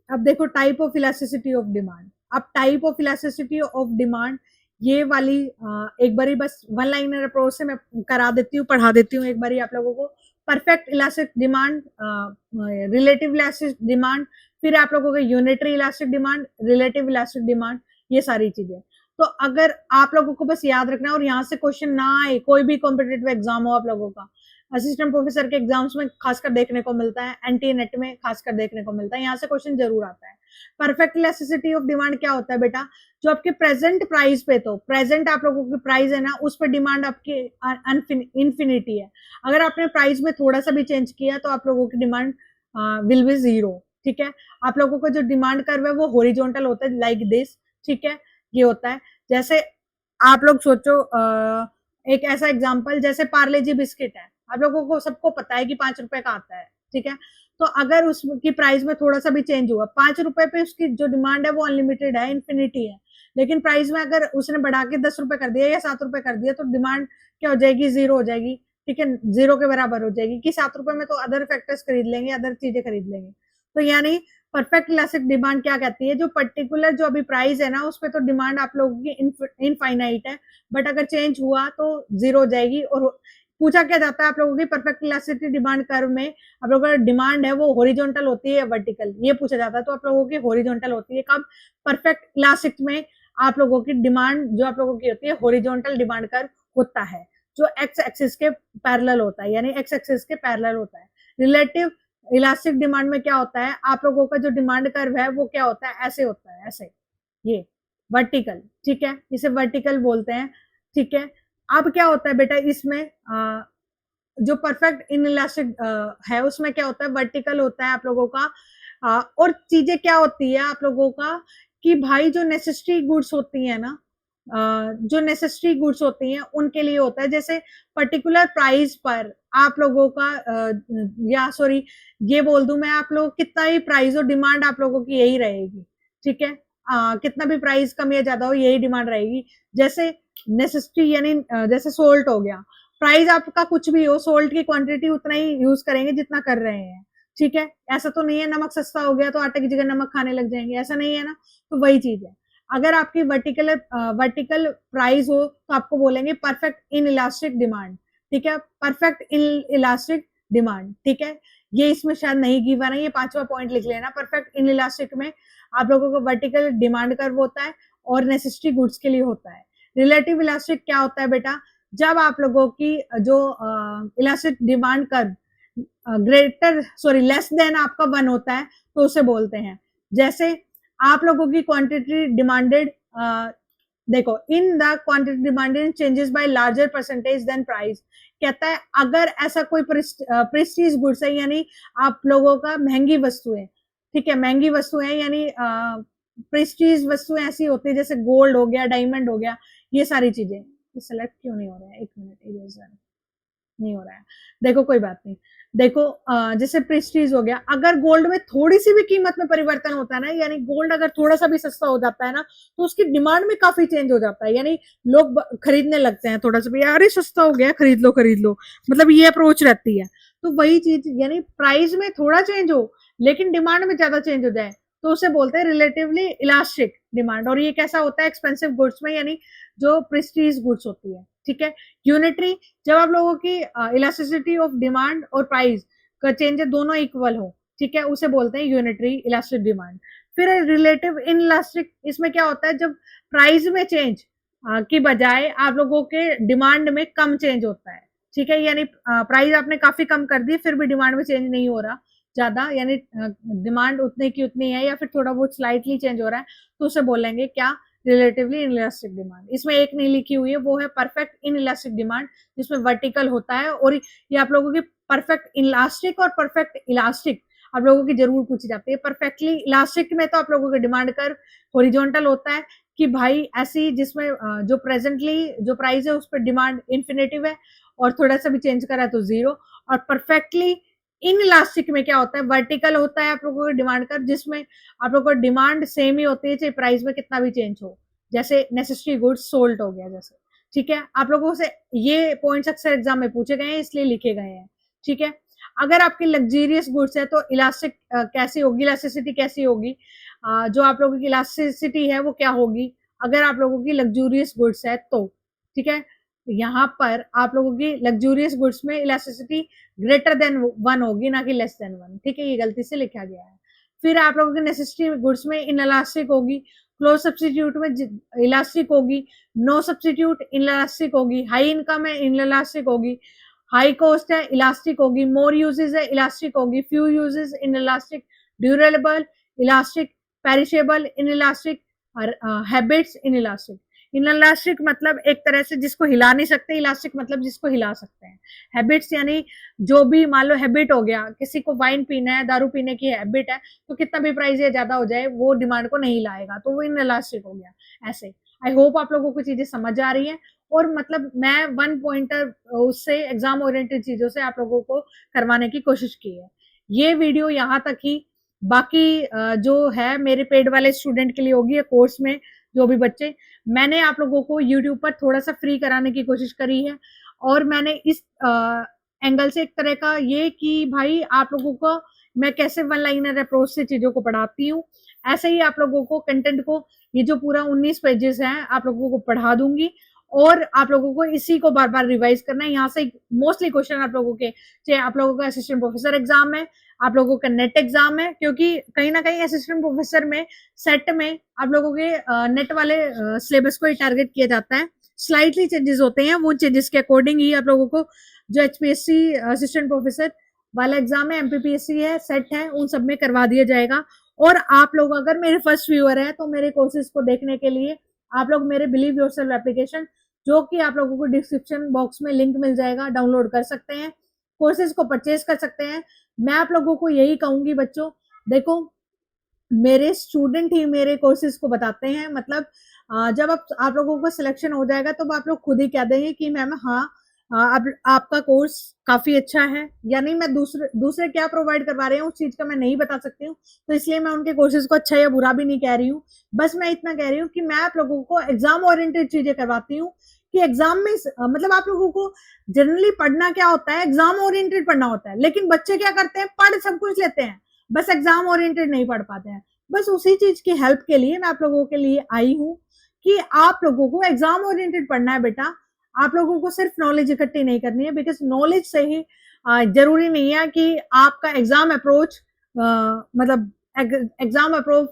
[SPEAKER 1] अब देखो type of elasticity of demand. अब type of elasticity of demand ये वाली एक बारी बस वन लाइनर अप्रोच से मैं करा देती हूँ, पढ़ा देती हूँ एक बारी आप लोगों को। Perfect elastic demand, relative elastic demand, फिर आप लोगों को unitary elastic demand, relative elastic demand, ये सारी चीजें। तो अगर आप लोगों को बस याद रखना और यहाँ से क्वेश्चन ना आए, कोई भी कॉम्पिटेटिव एग्जाम हो आप लोगों का, असिस्टेंट प्रोफेसर के एग्जाम्स में खासकर देखने को मिलता है, एनटी नेट में खासकर देखने को मिलता है, यहाँ से क्वेश्चन जरूर आता है। परफेक्ट इलास्टिसिटी ऑफ डिमांड क्या होता है बेटा, जो आपके प्रेजेंट प्राइस पे, तो प्रेजेंट आप लोगों की प्राइस है ना, उस पर डिमांड आपकी इन्फिनिटी है। अगर आपने प्राइस में थोड़ा सा भी चेंज किया तो आप लोगों की डिमांड विल बी जीरो। ठीक है, आप लोगों का जो डिमांड कर्व है वो हॉरिजॉन्टल होता है, लाइक दिस। ठीक है, ये होता है, जैसे आप लोग सोचो एक ऐसा एग्जांपल जैसे पार्ले जी बिस्किट है, आप लोगों को सबको पता है कि 5 रुपए का आता है। ठीक है, तो अगर उसकी प्राइस में थोड़ा सा भी चेंज हुआ, 5 रुपए पे उसकी जो डिमांड है वो अनलिमिटेड है, इन्फिनिटी है, लेकिन प्राइस में अगर उसने बढ़ा के 10 रुपए कर दिया या 7 रुपए कर दिया तो डिमांड क्या हो जाएगी, जीरो हो जाएगी। ठीक है, 0 के बराबर हो जाएगी कि 7 रुपए में तो अदर फैक्टर्स खरीद लेंगे, अदर चीजें खरीद लेंगे। तो यानी परफेक्ट इलास्टिक डिमांड क्या कहती है, जो पर्टिकुलर जो अभी प्राइस है ना उस पर तो डिमांड आप लोगों की इनफाइनाइट है, बट अगर चेंज हुआ तो 0 हो जाएगी। और पूछा क्या जाता है आप लोगों की परफेक्ट इलास्टिसिटी डिमांड कर्व में, आप लोगों का डिमांड है वो हॉरिजॉन्टल होती है या वर्टिकल, ये पूछा जाता है। तो आप लोगों की हॉरिजॉन्टल होती है। कब? परफेक्ट इलास्टिक में आप लोगों की डिमांड जो आप लोगों की होती है हॉरिजॉन्टल डिमांड कर्व होता है, जो एक्स एक्सिस के पैरेलल होता है, यानी एक्स एक्सिस के पैरेलल होता है। रिलेटिव इलास्टिक डिमांड में क्या होता है, आप लोगों का जो डिमांड कर्व है वो क्या होता है, ऐसे होता है, ऐसे, ये वर्टिकल, ठीक है, इसे वर्टिकल बोलते हैं, ठीक है। अब क्या होता है बेटा इसमें जो परफेक्ट इन इलास्टिक है उसमें क्या होता है, वर्टिकल होता है आप लोगों का। और चीजें क्या होती है आप लोगों का कि भाई जो नेसेसरी गुड्स होती है ना, जो नेसेसरी गुड्स होती हैं उनके लिए होता है। जैसे पर्टिकुलर प्राइस पर आप लोगों का या सॉरी ये बोल दूं मैं, आप लोग कितना ही प्राइस हो डिमांड आप लोगों की यही रहेगी, ठीक है। कितना भी प्राइस कम या ज्यादा हो यही डिमांड रहेगी। जैसे नेसेसरी यानी जैसे सोल्ट हो गया, प्राइस आपका कुछ भी हो, सोल्ट की क्वांटिटी उतना ही यूज करेंगे जितना कर रहे हैं, ठीक है। ऐसा तो नहीं है नमक सस्ता हो गया तो आटे की जगह नमक खाने लग जाएंगे, ऐसा नहीं है ना। तो वही चीज है, अगर आपकी वर्टिकल प्राइस हो तो आपको बोलेंगे परफेक्ट इन इलास्टिक डिमांड, ठीक है, परफेक्ट इन इलास्टिक डिमांड, ठीक है। ये इसमें शायद नहीं गिवन है, ये 5वां पॉइंट लिख लेना। परफेक्ट इन इलास्टिक में आप लोगों को वर्टिकल डिमांड कर्व होता है और नेसेसरी गुड्स के लिए होता है। रिलेटिव इलास्टिक क्या होता है बेटा, जब आप लोगों की जो elastic demand curve less than आपका 1 होता है तो उसे बोलते हैं। जैसे आप लोगों की क्वांटिटी डिमांडेड, देखो in the quantity demanded changes by larger percentage than price, कहता है अगर ऐसा कोई प्रेस्टीज गुड्स है, यानी आप लोगों का महंगी वस्तु है, ठीक है, महंगी वस्तु है, यानी प्रेस्टीज वस्तुएं ऐसी होती है जैसे गोल्ड हो गया, डायमंड हो गया, ये सारी चीजें। सेलेक्ट क्यों नहीं हो रहा है, एक मिनट, नहीं हो रहा है, देखो कोई बात नहीं। देखो जैसे प्रेस्टीज हो गया, अगर गोल्ड में थोड़ी सी भी कीमत में परिवर्तन होता है ना, यानी गोल्ड अगर थोड़ा सा भी सस्ता हो जाता है ना तो उसकी डिमांड में काफी चेंज हो जाता है, यानी लोग खरीदने लगते हैं थोड़ा सा भी, यार सस्ता हो गया खरीद लो, मतलब ये अप्रोच रहती है। तो वही चीज, यानी प्राइस में थोड़ा चेंज हो लेकिन डिमांड में ज्यादा चेंज हो जाए तो उसे बोलते हैं रिलेटिवली इलास्टिक डिमांड। और ये कैसा होता है, एक्सपेंसिव गुड्स में, यानी जो प्रेस्टीज गुड्स होती है, ठीक है। यूनिटरी, जब आप लोगों की इलास्टिसिटी ऑफ डिमांड और प्राइस का चेंज दोनों इक्वल हो, ठीक है, उसे बोलते हैं यूनिटरी इलास्टिक डिमांड। फिर रिलेटिव इन इलास्टिक, इसमें क्या होता है, जब प्राइस में चेंज की बजाय आप लोगों के डिमांड में कम चेंज होता है, ठीक है, यानी प्राइस आपने काफी कम कर दी फिर भी डिमांड में चेंज नहीं हो रहा ज्यादा, यानी डिमांड उतने की उतनी है या फिर थोड़ा बहुत स्लाइटली चेंज हो रहा है, तो उसे बोलेंगे क्या, रिलेटिवली इनइलास्टिक डिमांड। इसमें एक नहीं लिखी हुई है, वो है परफेक्ट इनइलास्टिक डिमांड, जिसमें वर्टिकल होता है। और ये आप लोगों की परफेक्ट इलास्टिक और परफेक्ट इलास्टिक आप लोगों की जरूर पूछी जाती है। परफेक्टली इलास्टिक में तो आप लोगों का डिमांड कर्व हॉरिजॉन्टल होता है कि भाई ऐसी जिसमें जो प्रेजेंटली जो प्राइस है उस पर डिमांड इन्फिनेटिव है और थोड़ा सा भी चेंज करा तो 0। और परफेक्टली इन इलास्टिक में क्या होता है, वर्टिकल होता है आप लोगों का डिमांड कर्व, जिसमें आप लोगों को डिमांड सेम ही होती है चाहे प्राइस में कितना भी चेंज हो, जैसे नेसेसरी गुड्स सोल्ट हो गया जैसे, ठीक है। आप लोगों से ये पॉइंट्स अक्सर एग्जाम में पूछे गए हैं इसलिए लिखे गए हैं, ठीक है। अगर आपकी लग्जरियस गुड्स है तो इलास्टिक कैसी होगी, इलास्टिसिटी कैसी होगी, जो आप लोगों की इलास्टिसिटी है वो क्या होगी अगर आप लोगों की लग्जरियस गुड्स है तो, ठीक है। यहाँ पर आप लोगों की लग्जूरियस गुड्स में इलास्टिसिटी ग्रेटर देन 1 होगी, ना कि लेस देन 1, ठीक है, ये गलती से लिखा गया है। फिर आप लोगों की नेसेसिटी गुड्स में इनइलास्टिक होगी, क्लोज सब्स्टिट्यूट में इलास्टिक होगी, नो सब्स्टिट्यूट इनइलास्टिक होगी, हाई इनकम है इनइलास्टिक होगी, हाई कॉस्ट है इलास्टिक होगी, मोर यूजेस है इलास्टिक होगी, few uses inelastic, durable elastic, perishable inelastic, habits inelastic. Inelastic मतलब एक तरह से जिसको हिला नहीं सकते, इलास्टिक मतलब जिसको हिला सकते हैं। हैबिट्स यानी जो भी मान लो हैबिट हो गया, किसी को वाइन पीना है, दारू पीने की हैबिट है, तो कितना भी प्राइस या ज्यादा हो जाए वो डिमांड को नहीं लाएगा, तो वो इनइलास्टिक हो गया। ऐसे आई होप आप लोगों को चीजें समझ आ रही है। और मतलब मैं 1 पॉइंटर उससे एग्जाम ओरिएंटेड चीजों से आप लोगों को करवाने की कोशिश की है। ये वीडियो यहाँ तक ही, बाकी जो है मेरे पेड वाले स्टूडेंट के लिए होगी, कोर्स में जो भी बच्चे, मैंने आप लोगों को YouTube पर थोड़ा सा फ्री कराने की कोशिश करी है। और मैंने इस एंगल से एक तरह का ये कि भाई आप लोगों को मैं कैसे वन लाइनर अप्रोच से चीजों को पढ़ाती हूँ, ऐसे ही आप लोगों को कंटेंट को ये जो पूरा 19 पेजेस हैं आप लोगों को पढ़ा दूंगी और आप लोगों को इसी को बार बार रिवाइज करना है। यहाँ से मोस्टली क्वेश्चन आप लोगों के, चाहे आप लोगों का असिस्टेंट प्रोफेसर एग्जाम है, आप लोगों का नेट एग्जाम है, क्योंकि कहीं ना कहीं असिस्टेंट प्रोफेसर में सेट में आप लोगों के नेट वाले सिलेबस को ही टारगेट किया जाता है। स्लाइटली चेंजेस होते हैं, वो चेंजेस के अकॉर्डिंग ही आप लोगों को जो एचपीएससी असिस्टेंट प्रोफेसर वाला एग्जाम है, एमपीपीएससी है, सेट है, उन सब में करवा दिया जाएगा। और आप लोग अगर मेरे फर्स्ट व्यूअर है तो मेरे कोर्सेज को देखने के लिए आप लोग मेरे बिलीव योरसेल्फ एप्लीकेशन, जो कि आप लोगों को डिस्क्रिप्शन बॉक्स में लिंक मिल जाएगा, डाउनलोड कर सकते हैं, कोर्सेज को परचेज कर सकते हैं। मैं आप लोगों को यही कहूंगी बच्चों, देखो मेरे स्टूडेंट ही मेरे कोर्सेज को बताते हैं, मतलब जब आप लोगों को सिलेक्शन हो जाएगा तो आप लोग खुद ही कह देंगे कि मैम हाँ अब आपका कोर्स काफी अच्छा है, यानी मैं दूसरे क्या प्रोवाइड करवा रहे हैं उस चीज का मैं नहीं बता सकती हूँ, तो इसलिए मैं उनके कोर्सेज को अच्छा या बुरा भी नहीं कह रही हूँ। बस मैं इतना कह रही हूँ कि मैं आप लोगों को एग्जाम ओरिएंटेड चीजें करवाती हूँ, कि एग्जाम में मतलब आप लोगों को जनरली पढ़ना क्या होता है, एग्जाम ओरिएंटेड पढ़ना होता है, लेकिन बच्चे क्या करते हैं, पढ़ सब कुछ लेते हैं, बस एग्जाम ओरिएंटेड नहीं पढ़ पाते हैं। बस उसी चीज की हेल्प के लिए मैं आप लोगों के लिए आई हूँ कि आप लोगों को एग्जाम ओरिएंटेड पढ़ना है बेटा, आप लोगों को सिर्फ नॉलेज इकट्ठी नहीं करनी है, बिकॉज नॉलेज से ही जरूरी नहीं है कि आपका एग्जाम अप्रोच मतलब एग्जाम अप्रोच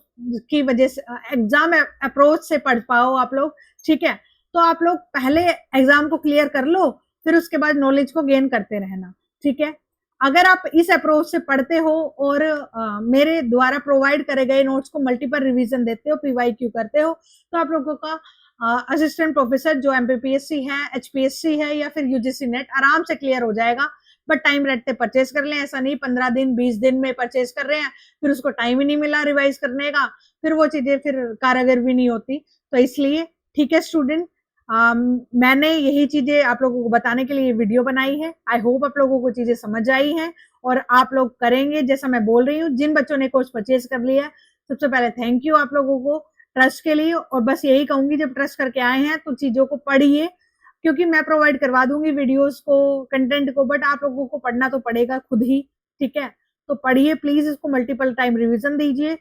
[SPEAKER 1] की वजह से एग्जाम अप्रोच से पढ़ पाओ आप लोग, ठीक है। तो आप लोग पहले एग्जाम को क्लियर कर लो, फिर उसके बाद नॉलेज को गेन करते रहना, ठीक है। अगर आप इस अप्रोच से पढ़ते हो और मेरे द्वारा प्रोवाइड करे गए नोट्स को मल्टीपल रिवीजन देते हो, पीवाईक्यू करते हो, तो आप लोगों का असिस्टेंट प्रोफेसर जो एमपीपीएससी है, एचपीएससी है या फिर यूजीसी नेट आराम से क्लियर हो जाएगा। बट टाइम रहते परचेज कर लें, ऐसा नहीं 15 दिन 20 दिन में परचेज कर रहे हैं फिर उसको टाइम ही नहीं मिला रिवाइज करने का, फिर वो चीजें फिर कारगर भी नहीं होती। तो इसलिए ठीक है स्टूडेंट, मैंने यही चीजें आप लोगों को बताने के लिए वीडियो बनाई है। आई होप आप लोगों को चीजें समझ आई हैं और आप लोग करेंगे जैसा मैं बोल रही हूँ। जिन बच्चों ने कोर्स परचेज कर लिया है सबसे पहले थैंक यू आप लोगों को ट्रस्ट के लिए, और बस यही कहूंगी जब ट्रस्ट करके आए हैं तो चीजों को पढ़िए, क्योंकि मैं प्रोवाइड करवा दूंगी वीडियोस को, कंटेंट को, बट आप लोगों को पढ़ना तो पड़ेगा खुद ही, ठीक है। तो पढ़िए प्लीज, इसको मल्टीपल टाइम रिवीजन दीजिए।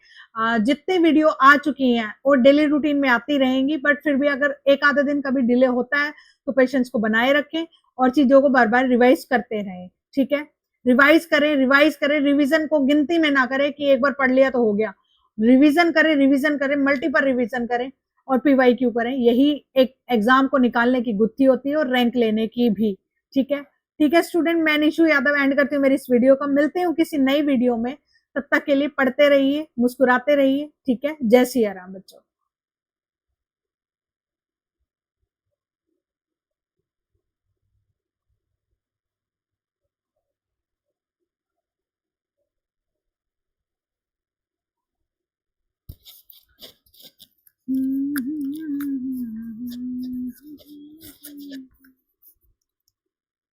[SPEAKER 1] जितने वीडियो आ चुकी हैं और डेली रूटीन में आती रहेंगी, बट फिर भी अगर एक आधा दिन कभी डिले होता है तो पेशेंस को बनाए रखें और चीजों को बार बार रिवाइज करते रहें, ठीक है। रिवाइज करें, रिवीजन को गिनती में ना करें कि एक बार पढ़ लिया तो हो गया। रिवीजन करें, मल्टीपल रिवीजन करें और पीवाईक्यू करें, यही एक एग्जाम को निकालने की गुत्थी होती है और रैंक लेने की भी, ठीक है। ठीक है स्टूडेंट, मैं निशु यादव एंड करती हूँ मेरी इस वीडियो का। मिलते हूँ किसी नई वीडियो में, तब तक के लिए पढ़ते रहिए, मुस्कुराते रहिए, ठीक है। जय सिया राम बच्चों।